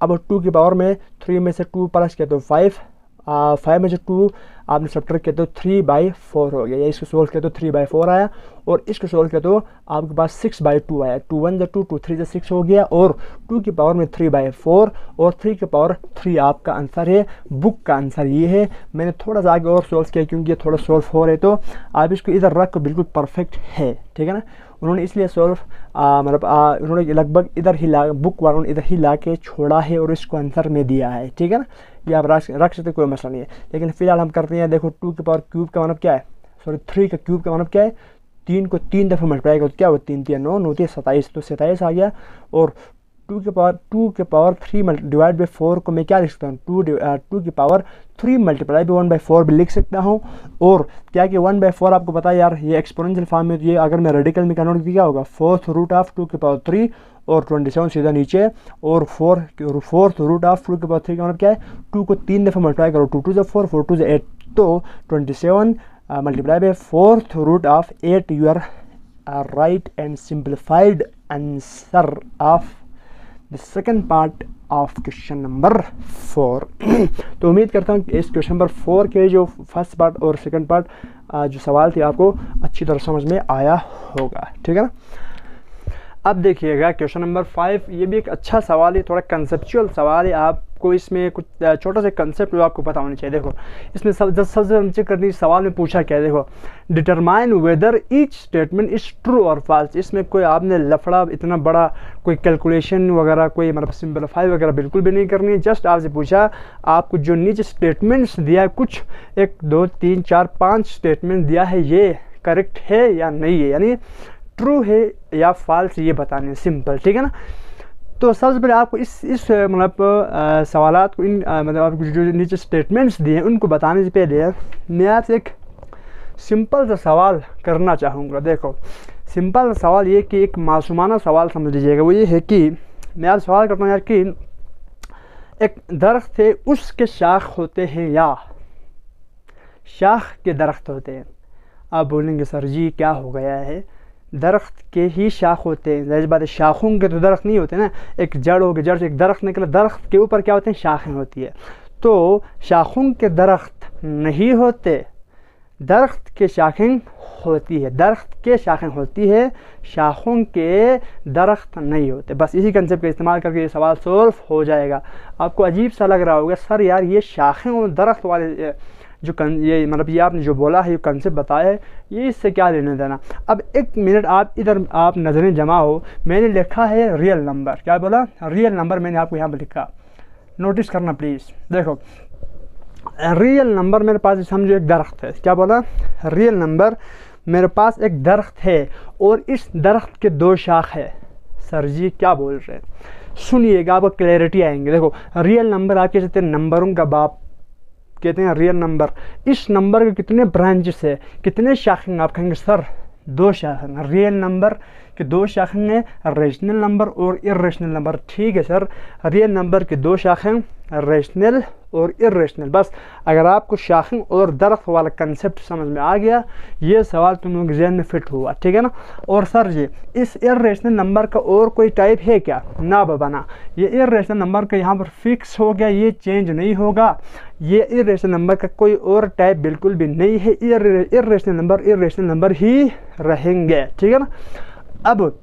S1: अब 2 की पावर में 3 में से 2 प्लस किया तो 5, 5 में से 2 आपने सब्ट्रैक्ट किया तो 3/4 हो गया। या इसको सोल्व किया तो 3/4 आया, और इसको सोल्व किया तो आपके पास 6/2 आया। 2 1 2, 2 3 6 हो गया, और 2 की पावर में 3/4 और 3 की पावर 3 आपका आंसर है। बुक का आंसर ये है। मैंने थोड़ा सा आगे और सोल्व किया क्योंकि ये थोड़ा सोल्व हो रहे, तो आप इसको इधर रख कर बिल्कुल परफेक्ट है, ठीक है ना। उन्होंने इसलिए सोल्व मतलब उन्होंने लगभग इधर ही बुक वालों ने इधर ही ला के छोड़ा है और इसको आंसर में दिया है, ठीक है ना। ये आप रख सकते, कोई मसला नहीं है। लेकिन फिलहाल हम करते हैं, देखो 2 की पावर क्यूब का मतलब क्या है, सॉरी 3 का क्यूब का मतलब क्या है, 3 को 3 दफ़ा मल्टीप्लाई करो तो क्या हो, 3 3 9 9 27, तो 27 आ गया। और 2 के पावर 3 डिवाइड बाई 4 को मैं क्या लिख सकता हूँ, 2 की पावर 3 मल्टीप्लाई बाई 1/4 भी लिख सकता हूँ। और क्या कि 1/4 आपको पता है यार, ये एक्सपोनेंशियल फॉर्म में, तो ये अगर मैं रेडिकल में कन्वर्ट किया होगा 4th रूट ऑफ 2 की पावर 3 और 27 सीधा नीचे, और 4th रूट ऑफ 2 की पावर 3 का मतलब क्या है, 2 को 3 दफ़ा मल्टीप्लाई करो, 2 2 से 4, 4 2 से 8, तो 27 multiply by 4th root of 8 your right and simplified answer of the second part of question number 4। तो उम्मीद करता हूँ कि इस क्वेश्चन नंबर 4 के जो फर्स्ट पार्ट और सेकंड पार्ट जो सवाल थे आपको अच्छी तरह समझ में आया होगा, ठीक है ना। अब देखिएगा क्वेश्चन नंबर 5, ये भी एक अच्छा सवाल है, थोड़ा कंसेप्चुअल सवाल है। आपको इसमें कुछ छोटा सा कंसेप्ट जो आपको पता होना चाहिए। देखो इसमें सबसे नीचे करनी सवाल में पूछा क्या है, देखो determine whether each statement is true और फॉल्स। इसमें कोई आपने लफड़ा इतना बड़ा कोई कैलकुलेशन वगैरह, कोई मतलब सिंपलीफाई वगैरह बिल्कुल भी नहीं करनी है। जस्ट आपसे पूछा, आपको जो नीचे स्टेटमेंट्स दिया है, कुछ 1 2 3 4 5 स्टेटमेंट दिया है, ये करेक्ट है या नहीं है, यानी ट्रू है या फॉल्स, ये बताने सिंपल, ठीक है ना। तो सबसे पहले आपको इस मतलब सवालात को मतलब आपको जो नीचे स्टेटमेंट्स दिए हैं उनको बताने से पहले मैं आपसे एक सिंपल सा सवाल करना चाहूँगा। देखो सिंपल सा सवाल ये कि एक मासूमाना सवाल समझ लीजिएगा। वो ये है कि मैं आज सवाल करता हूँ यार कि एक दरख्त है, उसके शाख होते हैं या शाख के दरख्त होते हैं। आप बोलेंगे सर जी क्या हो गया है, दरख्त के ही शाख होते हैं, जाहिर बात है शाखों के तो दरख्त नहीं होते ना। एक जड़ हो गई, जड़ से एक दरख्त निकला, दरख्त के ऊपर क्या होते हैं, शाखें होती है। तो शाखों के दरख्त नहीं होते, दरख्त के शाखें होती है, दरख्त के शाखें होती है, शाखों के दरख्त नहीं होते। बस इसी कंसेप्ट का इस्तेमाल करके ये सवाल सॉल्व हो जाएगा। आपको अजीब सा लग रहा होगा सर यार ये शाखें और दरख्त वाले जो ये मतलब ये आपने जो बोला है, ये कंसेप्ट बताया है, ये इससे क्या लेने देना। अब 1 मिनट आप इधर आप नज़रें जमा हो, मैंने लिखा है रियल नंबर, क्या बोला, रियल नंबर मैंने आपको यहाँ पर लिखा, नोटिस करना प्लीज़। देखो रियल नंबर मेरे पास समझो एक दरख्त है, क्या बोला, रियल नंबर मेरे पास एक दरख्त है और इस दरख्त के 2 शाख है। सर जी क्या बोल रहे हैं, सुनिएगा आपको क्लैरिटी आएंगे। देखो रियल नंबर आप कह सकते हैं नंबरों का बाप कहते हैं रियल नंबर। इस नंबर के कितने ब्रांचेस है, कितने शाखें, आप कहेंगे सर 2 शाखें। रियल नंबर के 2 शाखें हैं, रेशनल नंबर और इर्रेशनल नंबर। ठीक है सर, रियल नंबर के 2 शाखें, रेशनल और इर्रेशनल। बस अगर आपको शाखें और दरख्त वाला कंसेप्ट समझ में आ गया, ये सवाल तुम लोग जहन में फिट हुआ, ठीक है ना। और सर जी इस इर्रेशनल नंबर का और कोई टाइप है क्या, ना बाबा, ये इर्रेशनल नंबर का यहाँ पर फिक्स हो गया, ये चेंज नहीं होगा। ये इर्रेशनल नंबर का कोई और टाइप बिल्कुल भी नहीं है, इर्रेशनल नंबर ही रहेंगे, ठीक है ना। अब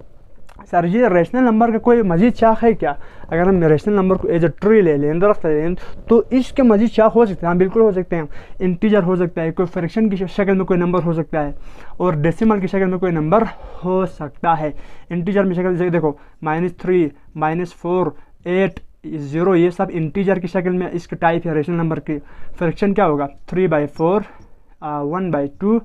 S1: सर जी रेशनल नंबर का कोई मजीद शाख है क्या, अगर हम रेशनल नंबर को एज ए ट्री ले लें, दरख्त ले लें, तो इसके मजीद शाख हो सकते हैं। हाँ बिल्कुल हो सकते हैं। इंटीजर हो सकता है, कोई फ्रैक्शन की शक्ल में कोई नंबर हो सकता है, और डेसिमल की शक्ल में कोई नंबर हो सकता है। इंटीजर में शक्ल देखो -3, -4, 8, 0, ये सब इंटीजर की शक्ल में इसके टाइप है रेशनल नंबर की। फ्रैक्शन क्या होगा 3/4, 1/2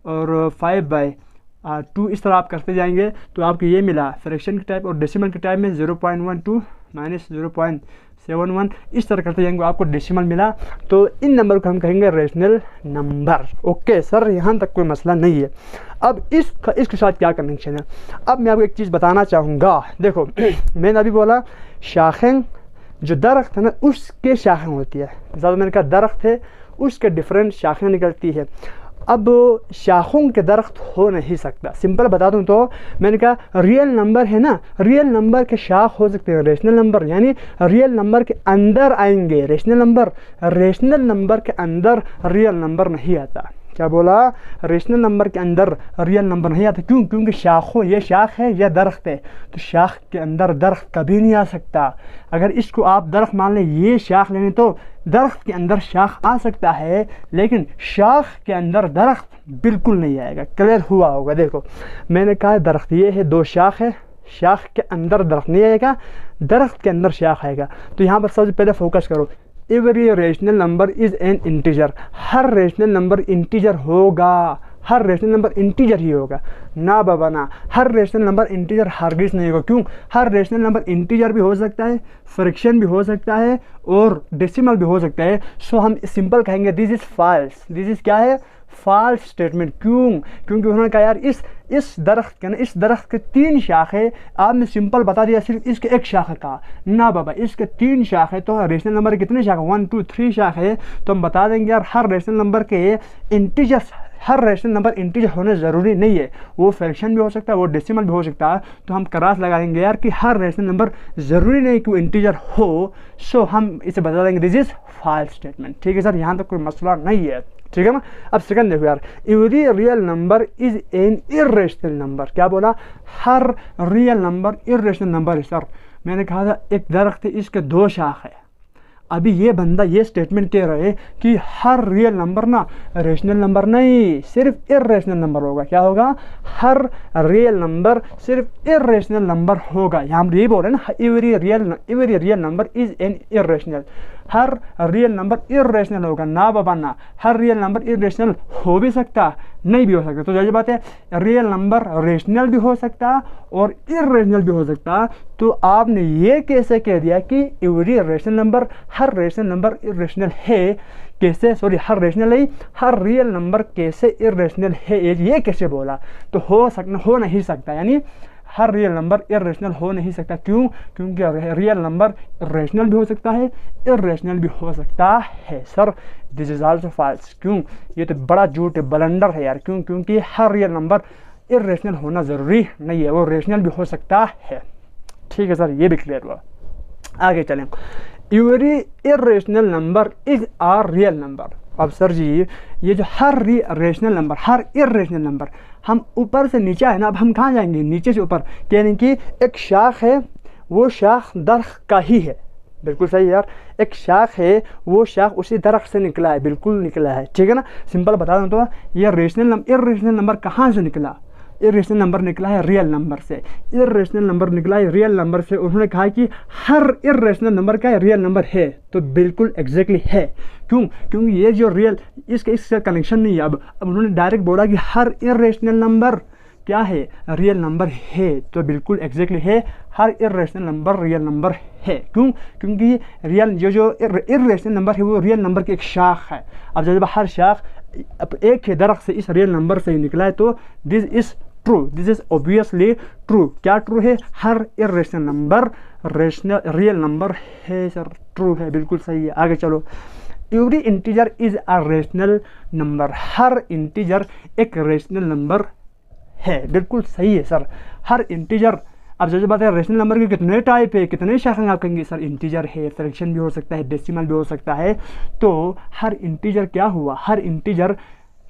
S1: और 5/2, इस तरह आप करते जाएंगे तो आपको ये मिला फ्रैक्शन के टाइप। और डेसिमल के टाइप में 0.12 -0.71, इस तरह करते जाएंगे आपको डेसिमल मिला। तो इन नंबर को हम कहेंगे रेशनल नंबर। ओके सर, यहाँ तक कोई मसला नहीं है। अब इसके साथ क्या कनेक्शन है, अब मैं आपको एक चीज़ बताना चाहूँगा। देखो मैंने अभी बोला शाखें, जो दरख्त है ना उसके शाखें होती है। ज़्यादा मैंने कहा दरख्त है उसके डिफरेंट शाखें निकलती है। अब शाखों के दरख्त हो नहीं सकता। सिंपल बता दूं तो मैंने कहा रियल नंबर है ना, रियल नंबर के शाख हो सकते हैं रेशनल नंबर, यानी रियल नंबर के अंदर आएंगे रेशनल नंबर, रेशनल नंबर के अंदर रियल नंबर नहीं आता। क्या बोला? रेशनल नंबर के अंदर रियल नंबर नहीं आता। क्यों? क्योंकि शाखों, ये शाख है या दरख्त है, तो शाख के अंदर दरख्त कभी नहीं आ सकता। अगर इसको आप दरख्त मान लें, ये शाख लेने तो दरख्त के अंदर शाख आ सकता है, लेकिन शाख के अंदर दरख्त बिल्कुल नहीं आएगा। क्लियर हुआ होगा? देखो मैंने कहा दरख्त ये है, 2 शाख है, शाख के अंदर दरख्त नहीं आएगा, दरख्त के अंदर शाख आएगा। तो यहाँ पर सबसे पहले फोकस करो, every rational number is an integer. Her rational number integer होगा, हर रेशनल नंबर इंटीजर ही होगा। ना बाबा ना, हर रेशनल नंबर इंटीजर हरगिज़ नहीं होगा। क्यों? हर रेशनल नंबर इंटीजर भी हो सकता है, फ्रैक्शन भी हो सकता है और डेसिमल भी हो सकता है। सो हम सिंपल कहेंगे this is false. This is क्या है? False statement. क्यों? क्योंकि उन्होंने कहा यार इस दरख्त के ना, इस दरख्त के 3 शाख है, आपने सिंपल बता दिया सिर्फ इसके 1 शाख का। ना बाबा, इसके 3 शाख है, तो रेशनल नंबर कितने शाख? 1 2 3 शाख है। तो हम बता देंगे यार हर रेशनल नंबर के इंटीजर्स, हर रेशनल नंबर इंटीजर होने ज़रूरी नहीं है, वो फ्रैक्शन भी हो सकता है, वो डेसिमल भी हो सकता है। तो हम क्रॉस लगाएंगे यार कि हर रेशनल नंबर ज़रूरी नहीं कि वो इंटीजर हो। सो हम इसे बता देंगे दिस इज़ फॉल्स स्टेटमेंट। ठीक है सर, यहाँ तक कोई मसला नहीं है। ठीक है ना? अब सेकंड देखो यार, every real number is an irrational number. क्या बोला? हर रियल नंबर इर्रेशनल नंबर है। सर मैंने कहा था एक दरख्त है, इसके 2 शाख है। अभी ये बंदा ये स्टेटमेंट कह रहे हैं कि हर रियल नंबर ना रेशनल नंबर नहीं, सिर्फ इर्रेशनल नंबर होगा। क्या होगा? हर रियल नंबर सिर्फ इर्रेशनल नंबर होगा। यहाँ हम ये बोल रहे हैं ना, every real number is an irrational. Her real number irrational होगा। ना बाबा ना, हर रियल नंबर इर्रेशनल हो भी सकता, नहीं भी हो सकता। तो जाहिर बात है रियल नंबर रेशनल भी हो सकता और इर्रेशनल भी हो सकता। तो आपने ये कैसे कह दिया कि एवरी रेशनल नंबर, हर रेशनल नंबर इर्रेशनल है? कैसे? सॉरी, हर रेशनल है, हर रियल नंबर कैसे इर्रेशनल है, ये कैसे बोला? तो हो नहीं सकता, यानी हर रियल नंबर इर्रेशनल हो नहीं सकता। क्यों? क्योंकि रियल नंबर रेशनल भी हो सकता है, इर्रेशनल भी हो सकता है। Sir this is also false. क्यों? ये तो बड़ा झूठ है, ब्लंडर है यार। क्यों? क्योंकि हर रियल नंबर इर्रेशनल होना ज़रूरी नहीं है, वो रेशनल भी हो सकता है। ठीक है सर, ये भी क्लियर हुआ। आगे चलें, every irrational number is are real number. अब सर जी ये जो हर रेशनल नंबर, हर इर्रेशनल नंबर, हम ऊपर से नीचे है ना, अब हम कहाँ जाएंगे? नीचे से ऊपर। यानी कि एक शाख है, वो शाख दरख्त का ही है। बिल्कुल सही यार, एक शाख है, वो शाख उसी दरख्त से निकला है, बिल्कुल निकला है। ठीक है ना? सिंपल बता दूँ तो ये इर्रेशनल नंबर कहाँ से निकला? इर्रेशनल नंबर निकला है रियल नंबर से। इर्रेशनल नंबर निकला है रियल नंबर से। उन्होंने कहा कि हर इर्रेशनल नंबर का रियल नंबर है, तो बिल्कुल एग्जैक्टली है। क्यों? क्योंकि ये जो रियल, इसका कनेक्शन नहीं है। अब उन्होंने डायरेक्ट बोला कि हर इर्रेशनल नंबर क्या है? रियल नंबर है, तो बिल्कुल एग्जैक्टली है, हर इर्रेशनल नंबर रियल नंबर है। क्यों? क्योंकि रियल जो इर्रेशनल नंबर है वो रियल नंबर की एक शाख है। अब जब हर शाख अब एक ही दरख्त से इस रियल नंबर से ही निकला है, तो this is true, this is obviously true. क्या ट्रू है? हर इर्रेशनल नंबर रियल नंबर है। सर ट्रू है, बिल्कुल सही है। आगे चलो, every integer is a rational number. Her integer एक रेशनल नंबर है। बिल्कुल सही है सर, हर इंटीजर। अब जैसे बात है रेशनल नंबर के कितने टाइप है, कितने शाखाएं आप कहेंगे? सर इंटीजर है, फ्रैक्शन भी हो सकता है, डेसिमल भी हो सकता है। तो हर इंटीजर क्या हुआ? हर इंटीजर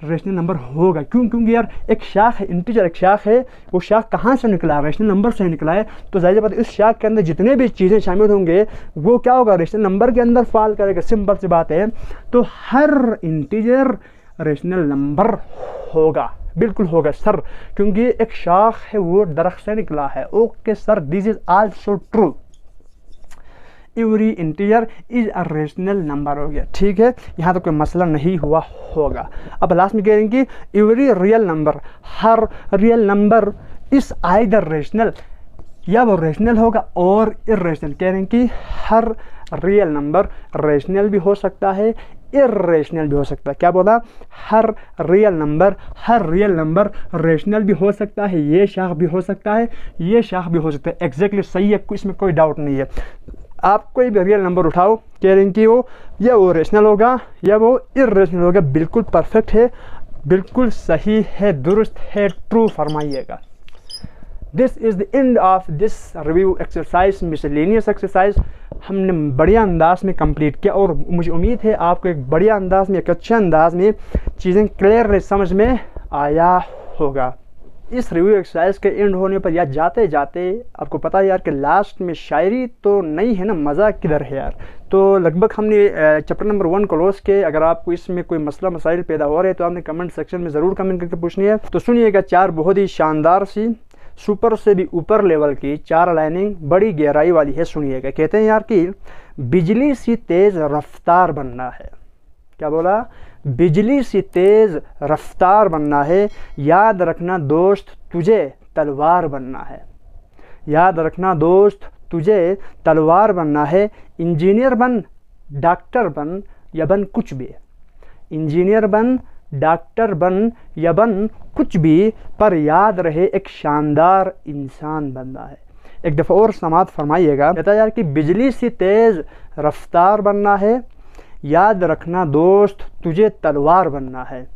S1: रेशनल नंबर होगा। क्यों? क्योंकि यार एक शाख है, इंटीजर एक शाख है, वो शाख कहाँ से निकला? रेशनल नंबर से निकला है। तो जाहिर बात है इस शाख के अंदर जितने भी चीज़ें शामिल होंगे वो क्या होगा? रेशनल नंबर के अंदर फॉल करेगा। सिंपल सी बात है। तो हर इंटीजर रेशनल नंबर होगा, बिल्कुल होगा सर, क्योंकि एक शाख है वो दरख्त से निकला है। Okay sir, this is also true. Every integer is a rational number हो गया। ठीक है, यहाँ तो कोई मसला नहीं हुआ होगा। अब लास्ट में कह रहे हैं कि every real number, her real number is either rational, या वो रेशनल होगा और इर्रेशनल। कह रहे हैं कि हर रियल नंबर रेशनल भी हो सकता है, इर्रेशनल भी हो सकता है। क्या बोला? हर रियल नंबर रेशनल भी हो सकता है, ये शाख भी हो सकता है, ये शाख भी हो सकता है। एग्जैक्टली सही है, इसमें कोई डाउट नहीं है। आप कोई भी रियल नंबर उठाओ, कह रहे हैं कि वो या वो रेशनल होगा या वो इर्रेशनल होगा, बिल्कुल परफेक्ट है, बिल्कुल सही है, दुरुस्त है, ट्रू फरमाइएगा। This is the end of this review exercise, miscellaneous exercise. हमने बढ़िया अंदाज में कंप्लीट किया और मुझे उम्मीद है आपको एक बढ़िया अंदाज में, एक अच्छे अंदाज में चीज़ें क्लियर समझ में आया होगा। इस रिव्यू एक्सरसाइज के एंड होने पर या जाते जाते आपको पता है यार कि लास्ट में शायरी तो नहीं है ना, मज़ा किधर है यार। तो लगभग हमने चैप्टर नंबर 1 क्लोज के। अगर आपको इसमें कोई मसला मसाइल पैदा हो रहे हैं तो आपने कमेंट सेक्शन में ज़रूर कमेंट करके पूछनी है। तो सुनिएगा, 4 बहुत ही शानदार सी, सुपर से भी ऊपर लेवल की 4 लाइनिंग बड़ी गहराई वाली है। सुनिएगा, कहते हैं यार कि बिजली सी तेज़ रफ्तार बनना है। क्या बोला? बिजली सी तेज़ रफ्तार बनना है। याद रखना दोस्त तुझे तलवार बनना है। याद रखना दोस्त तुझे तलवार बनना है। इंजीनियर बन, डॉक्टर बन या बन कुछ भी। इंजीनियर बन, डॉक्टर बन या बन कुछ भी, पर याद रहे एक शानदार इंसान बनना है। एक दफ़ा और समात फरमाइएगा। कहता है यार कि बिजली सी तेज़ रफ्तार बनना है। याद रखना दोस्त तुझे तलवार बनना है।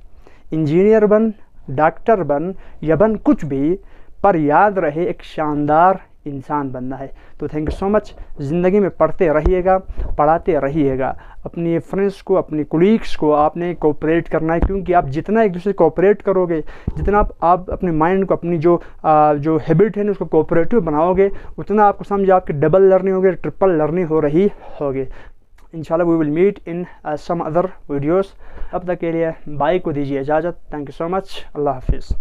S1: इंजीनियर बन, डॉक्टर बन या बन कुछ भी, पर याद रहे एक शानदार इंसान बनना है। तो थैंक यू सो मच। ज़िंदगी में पढ़ते रहिएगा, पढ़ाते रहिएगा। अपने फ्रेंड्स को, अपने कोलीग्स को आपने कोऑपरेट करना है, क्योंकि आप जितना एक दूसरे कोऑपरेट करोगे, जितना आप अपने माइंड को, अपनी जो हैबिट है ना उसको कोऑपरेटिव बनाओगे, उतना आपको समझ आपकी डबल लर्निंग होगी, ट्रिपल लर्निंग हो रही होगी। इंशाल्लाह we will meet in some other videos. अब तक के लिए बाय को दीजिए इजाज़त। Thank you so much. अल्लाह हाफिज़।